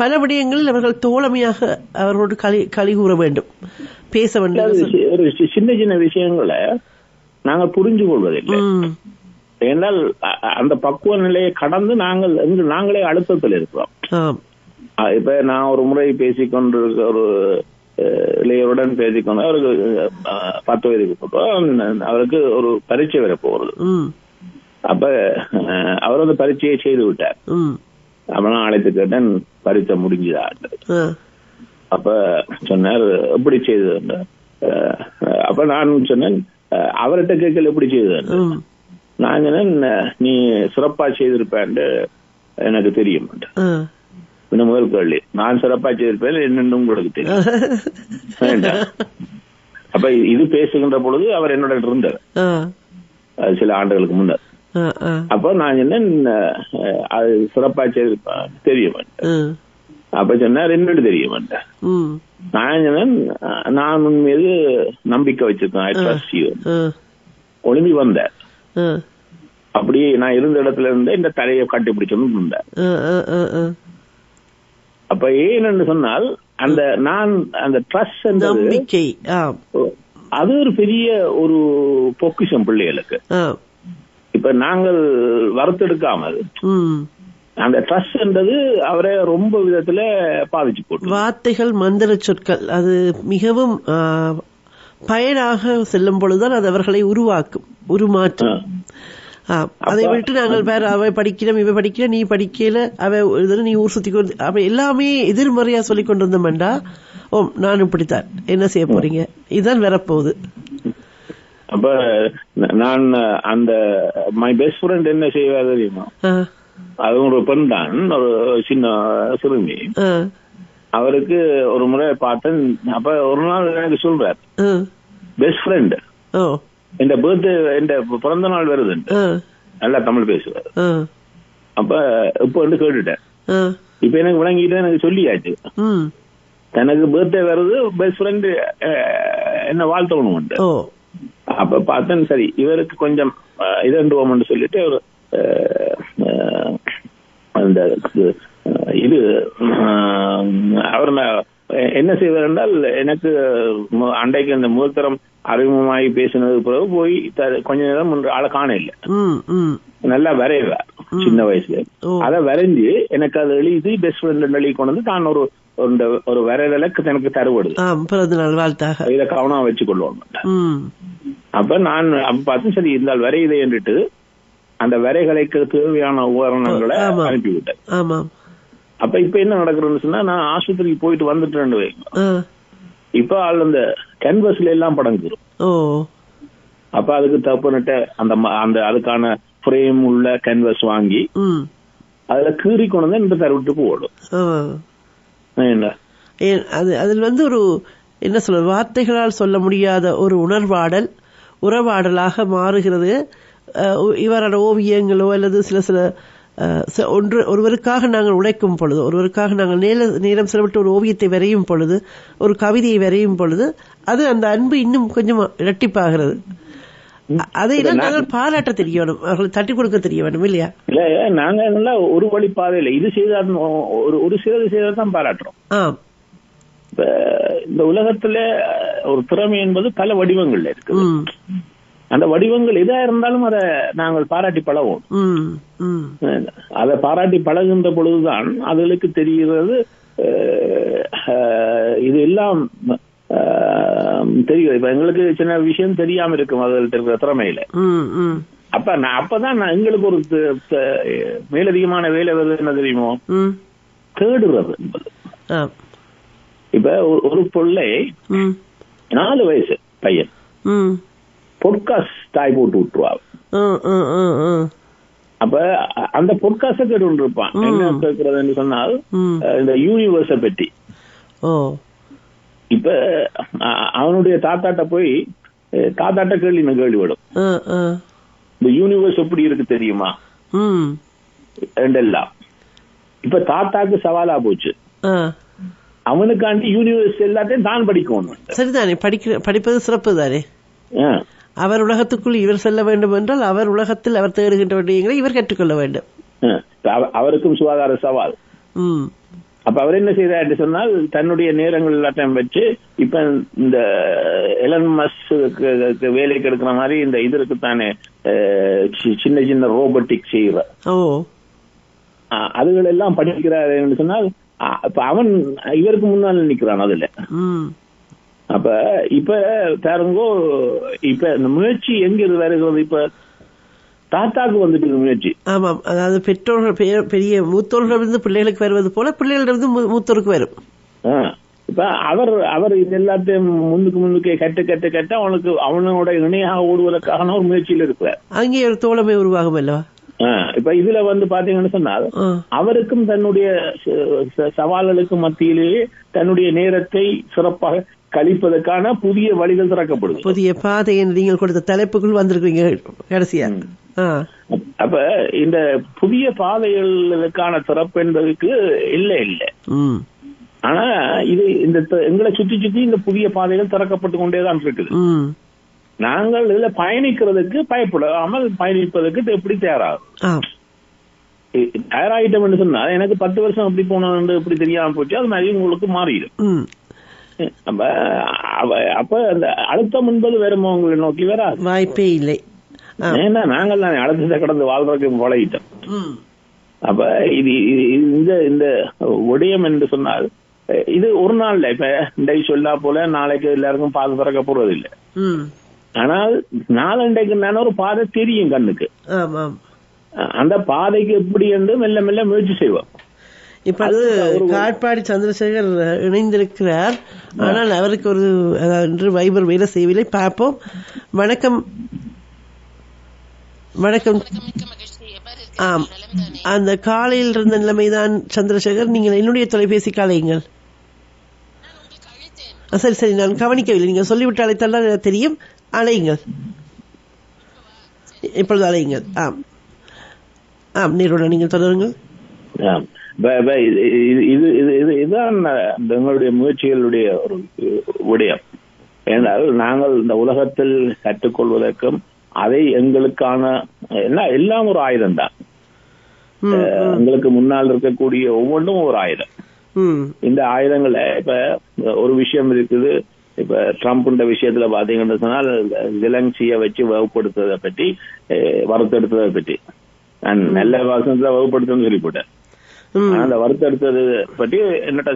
Speaker 1: பல விடயங்களில் அவர்கள் தோழமையாக அவர்களோடு களி கூற வேண்டும், பேச வேண்டும்.
Speaker 2: ஒரு சின்ன சின்ன விஷயங்களை நாங்கள் புரிஞ்சு கொள்வதில்லை. ஏனால் அந்த பக்குவ நிலையை கடந்து நாங்களே அழுத்தத்தில் இருக்கிறோம். இப்ப நான் ஒரு முறை பேசிக்கொண்டு ஒரு இளையருடன் பேசிக்கொண்டு அவருக்கு 10 வயதுக்கு போட்டோம். அவருக்கு ஒரு பரீட்சை வர போகிறது. அப்ப அவர் அந்த பரீட்சையை செய்து விட்டார். அப்ப நான் அழைத்து கேட்டேன், பரீட்சை முடிஞ்சுதா? அப்ப சொன்னார், எப்படி செய்தது? அப்ப நான் சொன்னேன், அவர்கிட்ட கேட்கல எப்படி செய்தது. நான் சொன்னேன், நீ சிறப்பா செய்திருப்பேன் எனக்கு தெரியும். முதல் கேள்வி, நான் சிறப்பா செய்திருப்பேன் என்னன்னு உங்களுக்கு தெரியும். அப்ப இது பேசுகின்ற பொழுது அவர் என்னோட இருந்தார், சில ஆண்டுகளுக்கு முன்னர். அப்ப நான் சொன்னேன், அது சிறப்பா செய்திருப்பேன் தெரியும். அப்ப சொன்னார், என்னன்னு தெரியும். நான் சொன்னேன், நான் உன் மீது நம்பிக்கை வச்சிருக்கேன், ஒளிம்பி வந்தேன். அப்படியே நான் இருந்த இடத்துல இருந்து இந்த தலையை கட்டிப்பிடிச்சோன்னு இருந்தேன். அப்ப ஏன்னு சொன்னால் அந்த ட்ரஸ்ட் நம்பிக்கை, அது ஒரு பெரிய ஒரு பொக்கிஷம் பிள்ளைகளுக்கு. இப்ப நாங்கள் வறுத்தெடுக்காமல் அந்த ட்ரஸ்ட் என்றது அவரை ரொம்ப விதத்துல பாதிச்சு போட்டு,
Speaker 1: வார்த்தைகள் மந்திர சொற்கள் அது மிகவும் பயனாக செல்லும் பொழுதுதான் அது அவர்களை உருமாற்றும். அதை விட்டு நாங்கள் வேற அவை படிக்கிறோம் இவை படிக்கிற நீ படிக்கல அவை நீ ஊர் சுத்தி அப்ப எல்லாமே எதிர்மறையா சொல்லிக் கொண்டிருந்தோம்டா. நான் இப்படித்தான், என்ன செய்ய போறீங்க, இதுதான் வரப்போகுது.
Speaker 2: அப்ப நான் அந்த மை பெஸ்ட் ஃப்ரெண்ட் என்ன செய்வார் தெரியுமா? அது ஒரு பெண் தான், ஒரு சின்ன சிறுமி. அவருக்கு ஒரு முறை பார்த்தேன். அப்ப ஒரு நாள் எனக்கு சொல்றார், பெஸ்ட் ஃப்ரெண்ட் இந்த பர்த்டே இந்த பிறந்த நாள் வருது, நல்லா தமிழ் பேசுவார். அப்ப இப்ப வந்து கேட்டுட்டேன், இப்ப எனக்கு விளங்கிட்டு எனக்கு சொல்லியாச்சு, எனக்கு பர்த்டே வருது, பெஸ்ட் ஃப்ரெண்ட் என்ன வாழ்த்தணும். அப்ப பார்த்தேன், சரி இவருக்கு கொஞ்சம் இதண்டுவோம்னு சொல்லிட்டு ஒரு அந்த இது அவர் என்ன செய்வார் என்றால், எனக்கு அன்றைக்கு அந்த முதற்தரம் அறிமுகமாகி பேசினது பிறகு போய் கொஞ்ச நேரம் ஆளை காண இல்லை, நல்லா வரைவார் சின்ன வயசுல. அதை வரைஞ்சு எனக்கு அதை எழுதி பெஸ்ட் ஃப்ரெண்ட் எழுதி கொண்டு வந்து தான் ஒரு வரைதலுக்கு எனக்கு தருவது, இதை கவனம் வச்சு கொள்வாங்க. அப்ப நான் பார்த்து சரி இருந்தால் வரையுதை என்றுட்டு அந்த வரைகளுக்கு தேவையான உபகரணங்களை அனுப்பிவிட்டேன். அப்ப இப்ப என்ன நடக்குதுன்னு சொன்னா, நான் ஆஸ்பத்திரிக்கு போயிட்டு வந்துட்டேன். இப்ப அந்த கேன்வஸ்ல எல்லாம் படங்குறோம். அப்ப அதுக்கு தப்புன்னுட்ட அந்த அதுக்கான ஃப்ரேம் உள்ள கேன்வஸ் வாங்கி அதுல கீறி கொண்டு வந்து இந்த தருவிட்டு ஓடும்.
Speaker 1: அதில் வந்து ஒரு என்ன சொல்ற, வார்த்தைகளால் சொல்ல முடியாத ஒரு உறவாடலாக மாறுகிறது. இவரோட ஓவியங்களோ அல்லது சில ஒருவருக்காக நாங்கள் உழைக்கும் பொழுது, ஒருவருக்காக நாங்கள் நேரம் செலவிட்டு ஒரு ஓவியத்தை வரையும் பொழுது, ஒரு கவிதையை வரையும் பொழுது, அது அந்த அன்பு இன்னும் கொஞ்சம் இரட்டிப்பாகிறது. அதையெல்லாம் நாங்கள் பாராட்ட தெரியணும், அவர்களை தட்டி கொடுக்க தெரிய வேண்டும் இல்லையா?
Speaker 2: இல்ல, நாங்க நல்லா ஒரு வழி பாதையில இது செய்தால் ஒரு சிலது செய்தான் பாராட்டுறோம். இந்த உலகத்துல ஒரு திறமை என்பது பல வடிவங்கள்ல இருக்கு. அந்த வடிவங்கள் எதா இருந்தாலும் அதை நாங்கள் பாராட்டி பழகுவோம். அதை பாராட்டி பழகுகின்ற பொழுதுதான் அதுகளுக்கு தெரிகிறது இது எல்லாம் தெரியும். இப்ப எங்களுக்கு சின்ன விஷயம் தெரியாம இருக்கும் அதுகிட்ட இருக்கிற திறமையில. அப்பதான் எங்களுக்கு ஒரு மேலதிகமான வேலை வருது. என்ன தெரியுமோ, தேடுறது என்பது. இப்ப ஒரு பிள்ளை 4 வயசு பையன் பொட்காஸ்ட் தாய் போட்டு விட்டுருவாங்க. அப்ப அந்த பொட்காஸ்ட கேட்டு இருப்பான். என்ன கேட்கறதுன்னு சொன்னால் இந்த யூனிவர்ஸ பற்றி. இப்ப அவனுடைய தாத்தாட்ட போய் தாத்தாட்ட கேள்விவிடும், இந்த யூனிவர்ஸ் எப்படி இருக்கு தெரியுமா ரெண்டெல்லாம். இப்ப தாத்தாக்கு சவாலா போச்சு, அவனுக்காண்டி யூனிவர்ஸ் எல்லாத்தையும் தான் படிக்கணும்.
Speaker 1: சரிதானே, படிப்பது சிறப்பு தானே. அவர் உலகத்துக்குள் இவர் செல்ல வேண்டும் என்றால் அவர் உலகத்தில் அவர் தேடுகின்ற விடயங்களை இவர் கற்றுக்கொள்ள வேண்டும்.
Speaker 2: அவருக்கும் சுகாதார சவால். அப்ப அவர் என்ன செய்தார் சொன்னால் தன்னுடைய நேரங்கள் எல்லாத்தையும் வச்சு இப்ப இந்த எலன் மஸ்க் வேலைக்கு எடுக்கிற மாதிரி இந்த இதற்கு தானே சின்ன சின்ன ரோபோட்டிக் செய்கிற அதுகள் எல்லாம் படிக்கிறார் என்று சொன்னால் இப்ப அவன் இவருக்கு முன்னால் நிக்கிறான் அதுல. அப்ப இப்ப பாருங்கோ, இப்ப இந்த முயற்சி எங்க வருகிறது? இப்ப தாத்தாக்கு வந்துட்டு முயற்சி.
Speaker 1: ஆமாம், அதாவது பெற்றோர்கள் பெரிய மூத்தோர்களிருந்து பிள்ளைகளுக்கு வருவது போல பிள்ளைகளிடம் மூத்தோருக்கு வரும்.
Speaker 2: இப்ப அவர் இது எல்லாத்தையும் முன்னுக்கு கட்ட அவனுக்கு அவனோட இணையாக ஓடுவதற்கான ஒரு முயற்சியில் இருக்கிறார்.
Speaker 1: அங்கே ஒரு தோழமை உருவாகும் அல்லவா?
Speaker 2: இப்ப இதுல பாத்தீங்கன்னு சொன்னால் அவருக்கும் தன்னுடைய சவால்களுக்கு மத்தியிலேயே தன்னுடைய நேரத்தை சிறப்பாக கழிப்பதற்கான புதிய வழிகள் திறக்கப்படுது.
Speaker 1: புதிய பாதை என்று நீங்கள் கொடுத்த தலைப்புக்குள் வந்திருக்கீங்க கடைசியா.
Speaker 2: அப்ப இந்த புதிய பாதைகளுக்கான திறப்பு என்பதற்கு இல்லை. ஆனா இது இந்த எங்களை சுற்றி இந்த புதிய பாதைகள் திறக்கப்பட்டு கொண்டேதான் இருக்குது. நாங்கள் இதுல பயணிக்கிறதுக்கு பயப்படாமல் பயணிப்பதற்கு எப்படி தயாராகிட்டோம் சொன்னா எனக்கு 10 வருஷம் அப்படி போனோம் இப்படி தெரியாம போச்சு, அது மாதிரி உங்களுக்கு மாறிடும். அப்ப அந்த அழுத்தம் என்பது வருமா உங்களை நோக்கி வராது,
Speaker 1: வாய்ப்பே இல்லை.
Speaker 2: ஏன்னா நாங்கள் தான் அழுத்தத்தை கடந்து வாழ்றதுக்கு பழகிட்டோம். அப்ப இது இந்த விடயம் என்று சொன்னால் இது ஒரு நாள்ல இப்ப இன்றைக்கு சொல்லா போல நாளைக்கு எல்லாருக்கும் பாதை திறக்க போறது இல்லை. ஆனால் நாளண்டைக்கு நான் ஒரு பாதை தெரியும் கண்ணுக்கு. அந்த பாதைக்கு எப்படி என்று மெல்ல மெல்ல முயற்சி செய்வோம்.
Speaker 1: இப்ப காட்பாடி சந்திரசேகர் இணைந்திருக்கிறார், ஆனால் அவருக்கு ஒரு வைபர் வேலை செய்யவில்லை. பார்ப்போம். வணக்கம். வணக்கம். ஆம், அந்த காலையில் இருந்த நிலைமைதான் சந்திரசேகர். நீங்கள் என்னுடைய தொலைபேசி காலையுங்கள். சரி, நான் கவனிக்கவில்லை. நீங்க சொல்லிவிட்டு அழைத்தால் தெரியும். அழையுங்கள், இப்பொழுது அழையுங்கள். நீரோட நீங்கள் தொடருங்கள்.
Speaker 2: இதுதான் எங்களுடைய முயற்சிகளுடைய ஒரு விடயம். ஏனால் நாங்கள் இந்த உலகத்தில் கற்றுக்கொள்வதற்கும் அதை எங்களுக்கான எல்லாம் ஒரு ஆயுதம் தான். எங்களுக்கு முன்னால் இருக்கக்கூடிய ஒவ்வொன்றும் ஒரு ஆயுதம். இந்த ஆயுதங்களை இப்ப ஒரு விஷயம் இருக்குது. இப்ப ட்ரம்ப் விஷயத்துல பாத்தீங்கன்னு சொன்னால் ஜெலன்சியை வச்சு வகுப்படுத்துவதை பற்றி வறுத்தெடுத்ததை பற்றி நான் நல்ல வாசனத்துல வகுப்படுத்தணும்னு சொல்லி போட்டேன். அந்த வறுத்தெடுத்தது பற்றி என்னட்ட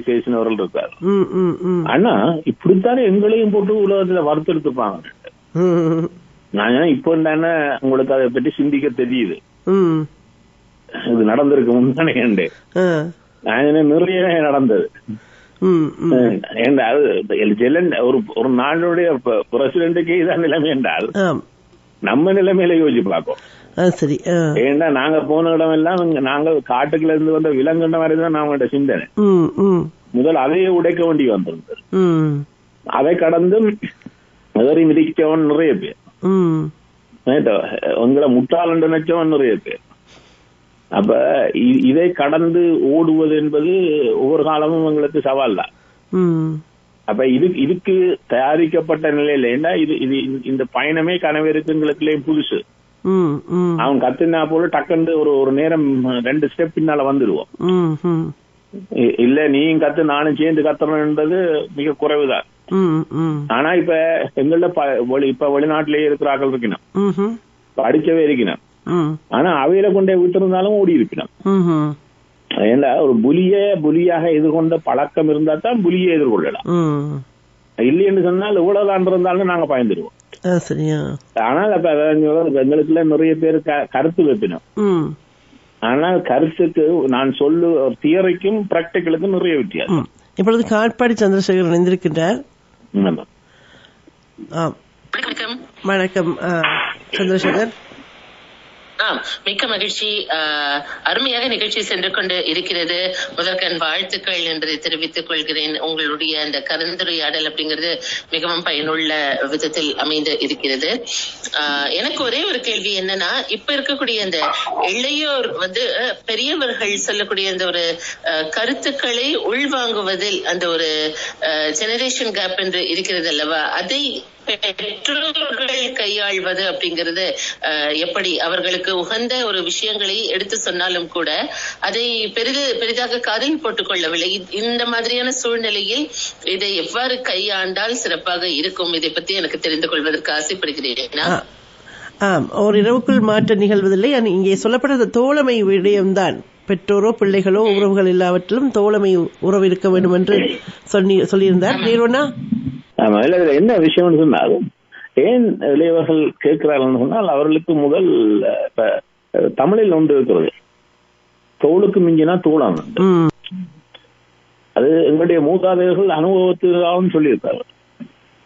Speaker 2: பேசினவர்கள் இருக்காரு. ஆனா இப்படித்தானே எங்களையும் போட்டு உலகத்துல வறுத்தெடுத்துப்பாங்க. நான் இப்போ தானே உங்களுக்கு அதை பற்றி சிந்திக்க தெரியுது. இது நடந்திருக்கு முன்னாடி நிறைய நடந்தது. ஒரு நாளுடைய பிரசிடென்ட்டுக்கு இதான் நிலைமை என்றால் நம்ம நிலைமையில யோசிச்சு பார்ப்போம். ஏன்னா நாங்க போன இடம் எல்லாம் நாங்கள் காட்டுக்குள்ள இருந்து வந்த விலங்குன்ற மாதிரிதான் நாங்களோட சிந்தனை. முதல் அதையே உடைக்க வேண்டி வந்திருந்தது. அதை கடந்து ஏறி மிதிச்சவன் நிறைய பேர், உங்களை முட்டாளன் நினைச்சவன் நிறைய பேர். அப்ப இதை கடந்து ஓடுவது என்பது ஒவ்வொரு காலமும் எங்களுக்கு சவால் தான். அப்ப இதுக்கு தயாரிக்கப்பட்ட நிலையில ஏன்னா இந்த பயணமே கனவேருக்கு எங்களுக்குள்ளே புதுசு. அவன் கத்துனா போல டக்குன்னு ஒரு நேரம் 2 ஸ்டெப் பின்னால வந்துடுவோம். இல்ல நீயும் கத்து நானும் சேர்ந்து கத்துறோம்ன்றது மிக குறைவுதான். ஆனா இப்ப எங்கள்ட இப்ப வெளிநாட்டிலேயே இருக்கிறார்கள் இருக்கணும், படிச்சவே இருக்கணும். ஆனா அவையில கொண்டே விட்டு ஓடி இருக்கணும். ஏன்னா ஒரு புலியாக எதிர்கொண்ட பழக்கம் இருந்தா தான் புலியை எதிர்கொள்ளலாம். இல்லைன்னு சொன்னால் இவ்வளவுதான் இருந்தாலும் நாங்க பயந்துருவோம். ஆனால் அப்ப எங்களுக்குள்ள நிறைய பேர் கருத்து வைப்பினோம். ஆனால் கருத்துக்கு நான் சொல்லு தியரிக்கும் பிராக்டிகலுக்கும் நிறைய வித்தியாசம்.
Speaker 1: இப்பொழுது காட்பாடி சந்திரசேகர் இணைந்திருக்கின்றார். வணக்கம் சந்திரசேகர்.
Speaker 6: மிக்க மகிழ்ச்சி. அருமையாக நிகழ்ச்சி சென்று கொண்டு இருக்கிறது. முதற்கண் வாழ்த்துக்கள் என்பதை தெரிவித்துக் கொள்கிறேன். உங்களுடைய அந்த கலந்துரையாடல் அப்படிங்கிறது மிகவும் பயனுள்ள விதத்தில் அமைந்து இருக்கிறது. எனக்கு ஒரே ஒரு கேள்வி என்னன்னா, இப்ப இருக்கக்கூடிய அந்த இளையோர் பெரியவர்கள் சொல்லக்கூடிய அந்த ஒரு கருத்துக்களை உள்வாங்குவதில் அந்த ஒரு ஜெனரேஷன் கேப் என்று இருக்கிறது அல்லவா, அதை பெற்றோர்கள் கையாள்வது அப்படிங்கிறது எப்படி அவர்களுக்கு உகந்த ஒரு விஷயங்களை எடுத்து சொன்னாலும் கூட அதை பெரிதாக காதில் போட்டுக் கொள்ளவில்லை. இந்த மாதிரியான சூழ்நிலையில் இதை எவ்வாறு கையாண்டால் சிறப்பாக இருக்கும், இதை பத்தி எனக்கு தெரிந்து கொள்வதற்கு ஆசைப்படுகிறேன்.
Speaker 1: ஒரு இரவுக்குள் மாற்ற நிகழ்வதில்லை. இங்கே சொல்லப்பட்ட தோழமை விடயம்தான். பெற்றோரோ பிள்ளைகளோ உறவுகள் எல்லாவற்றிலும் தோழமை உறவு இருக்க வேண்டும் என்று சொல்லியிருந்தார்.
Speaker 2: என்ன விஷயம் சொன்னால், ஏன் இளையவர்கள் கேட்கிறார்கள் சொன்னால், அவர்களுக்கு முதல் தமிழில் ஒன்று இருக்கிறது, தோளுக்கு மிஞ்சினா தூளான். அது எங்களுடைய மூதாதையர்கள் அனுபவத்திற்காகவும் சொல்லியிருக்கார்கள்.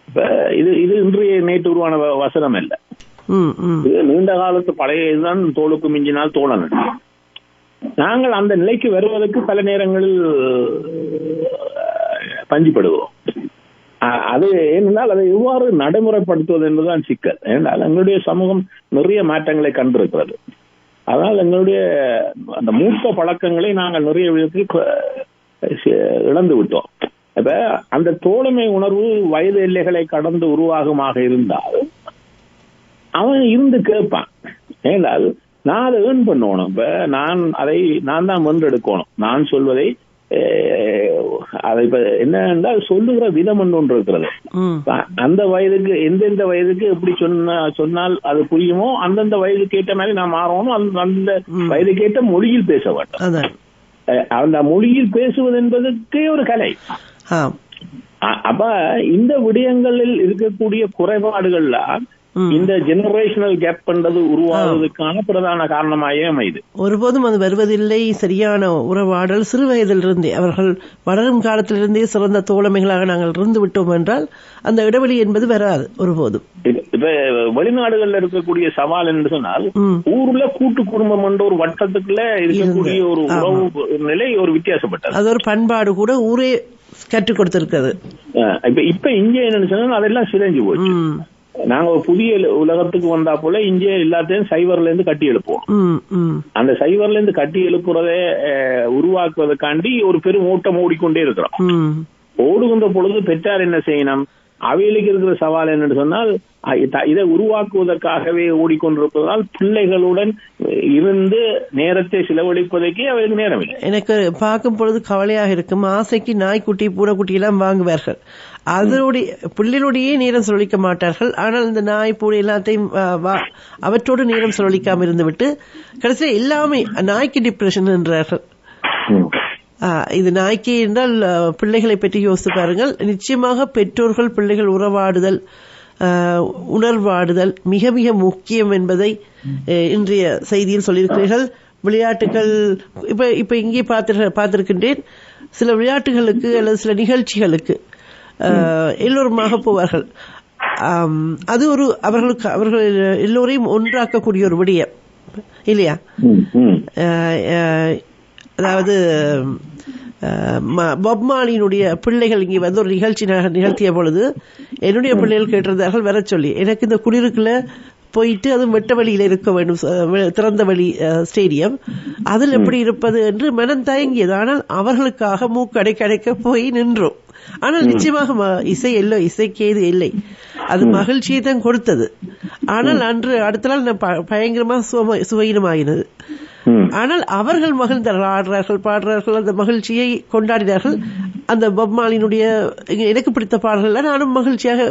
Speaker 2: இப்ப இது இன்றைய நேற்று உருவான வசனம் இல்லை. இது நீண்ட காலத்து பழைய இதுதான், தோளுக்கு மிஞ்சினால் தோழன். நாங்கள் அந்த நிலைக்கு வருவதற்கு பல நேரங்களில் பஞ்சிப்படுகிறோம். அது ஏனென்றால் அதை எவ்வாறு நடைமுறைப்படுத்துவது என்பதுதான் சிக்கல். ஏனென்றால் எங்களுடைய சமூகம் நிறைய மாற்றங்களை கண்டிருக்கிறது. அதனால் எங்களுடைய அந்த மூத்த பழக்கங்களை நாங்கள் நிறைய விதத்தில் இழந்து விட்டோம். இப்ப அந்த தோழமை உணர்வு வயது எல்லைகளை கடந்து உருவாகமாக இருந்தால் அவன் இருந்து கேட்பான். ஏனென்றால் நான் அதை ஏர்ன் பண்ணணும். இப்ப நான் தான் வென்றெடுக்கணும். நான் சொல்வதை அதை இப்ப என்னென்றால் சொல்லுகிற விதம் ஒன்று இருக்கிறது. அந்த வயதுக்கு எந்தெந்த வயதுக்கு எப்படி சொன்னால் அது புரியுமோ அந்தந்த வயதுக்கு ஏற்ற மாதிரி நான் மாறணும். அந்த வயதுக்கு ஏற்ற மொழியில் பேச வேண்டும். அந்த மொழியில் பேசுவது என்பதற்கே ஒரு கலை. அப்ப இந்த விடயங்களில் இருக்கக்கூடிய குறைபாடுகள்லாம் இந்த ஜெனரேஷனல் கேப் பண்றது உருவாவதற்கான பிரதான காரணமாயே அமைது.
Speaker 1: ஒருபோதும் அது வருவதில்லை. சரியான உறவாடல் சிறு வயதிலிருந்தே, அவர்கள் வளரும் காலத்திலிருந்தே சிறந்த தோழமைகளாக நாங்கள் இருந்து விட்டோம் என்றால் அந்த இடைவெளி என்பது வராது ஒருபோதும்.
Speaker 2: இப்ப வெளிநாடுகள்ல இருக்கக்கூடிய சவால் என்று சொன்னால், ஊர்ல கூட்டு குடும்பம் என்ற ஒரு வட்டத்துக்குள்ள இருக்கக்கூடிய ஒரு உறவு நிலை ஒரு வித்தியாசப்பட்டது.
Speaker 1: அது ஒரு பண்பாடு கூட ஊரே கற்றுக் கொடுத்திருக்கிறது.
Speaker 2: இப்ப இங்க என்னன்னு சொன்னா அதெல்லாம் சிதைஞ்சு போச்சு. நாங்க ஒரு புதிய உலகத்துக்கு வந்தா போல இங்கே எல்லாத்தையும் சைவர்ல இருந்து கட்டி எழுப்புவோம். அந்த சைவர்ல இருந்து கட்டி எழுப்புறதை உருவாக்குவதற்காண்டி ஒரு பெரும் ஓட்டம் ஓடிக்கொண்டே இருக்கிறோம். ஓடுகின்ற பொழுது பெற்றார் என்ன செய்யணும்? அவைகளுக்கு இருக்கிற சவால் என்னன்னு சொன்னால், இதை உருவாக்குவதற்காகவே ஓடிக்கொண்டிருப்பதால் பிள்ளைகளுடன் இருந்து நேரத்தை செலவழிப்பதற்கே அவருக்கு நேரம் இல்லை.
Speaker 1: எனக்கு பார்க்கும் பொழுது கவலையாக இருக்கும். ஆசைக்கு நாய்க்குட்டி பூனைக்குட்டி எல்லாம் வாங்குவார்கள். அதனுடைய பிள்ளைகளுடைய நேரம் செலவழிக்க மாட்டார்கள். ஆனால் இந்த நாய் பூனை எல்லாத்தையும் அவற்றோடு நேரம் செலவழிக்காம இருந்து விட்டு கடைசியில் எல்லாமே நாய்க்கு டிப்ரெஷன் என்றார்கள். இது நாய்க்கு என்றால் பிள்ளைகளை பற்றி யோசித்து பாருங்கள். நிச்சயமாக பெற்றோர்கள் பிள்ளைகள் உறவாடுதல், உணர்வாடுதல் மிக மிக முக்கியம் என்பதை இன்றைய செய்தியில் சொல்லியிருக்கிறீர்கள். விளையாட்டுகள் இப்ப இங்கே பார்த்திருக்கின்றேன். சில விளையாட்டுகளுக்கு அல்லது சில நிகழ்ச்சிகளுக்கு எல்லோருமாக போவார்கள். அது ஒரு அவர்கள் எல்லோரையும் ஒன்றாக்கக்கூடிய ஒரு விடயம் இல்லையா? அதாவது பாப் மார்லியினுடைய பிள்ளைகள் இங்கே வந்து ஒரு நிகழ்த்திய பொழுது என்னுடைய பிள்ளைகள் கேட்டிருந்தார்கள் வர சொல்லி. எனக்கு இந்த குளிருக்குள்ள போயிட்டு அதுவும் வெட்ட வழியில இருக்க வேண்டும், திறந்த வழி ஸ்டேடியம், அதில் எப்படி இருப்பது என்று மனம் தயங்கியது. ஆனால் அவர்களுக்காக மூக்கடைக்க போய் நின்றோம். ஆனால் நிச்சயமாக இசைக்கு ஏது இல்லை, அது மகிழ்ச்சியை தான் கொடுத்தது. ஆனால் அன்று அடுத்த நாள் பயங்கரமாக சுவையினமாகினது. ஆனால் அவர்கள் மகிழ்ந்தார்கள், ஆடுறார்கள், பாடுறார்கள், அந்த மகிழ்ச்சியை கொண்டாடினார்கள். அந்த பாப் மார்லியினுடைய எனக்கு பிடித்த பாடல்கள் நானும் மகிழ்ச்சியாக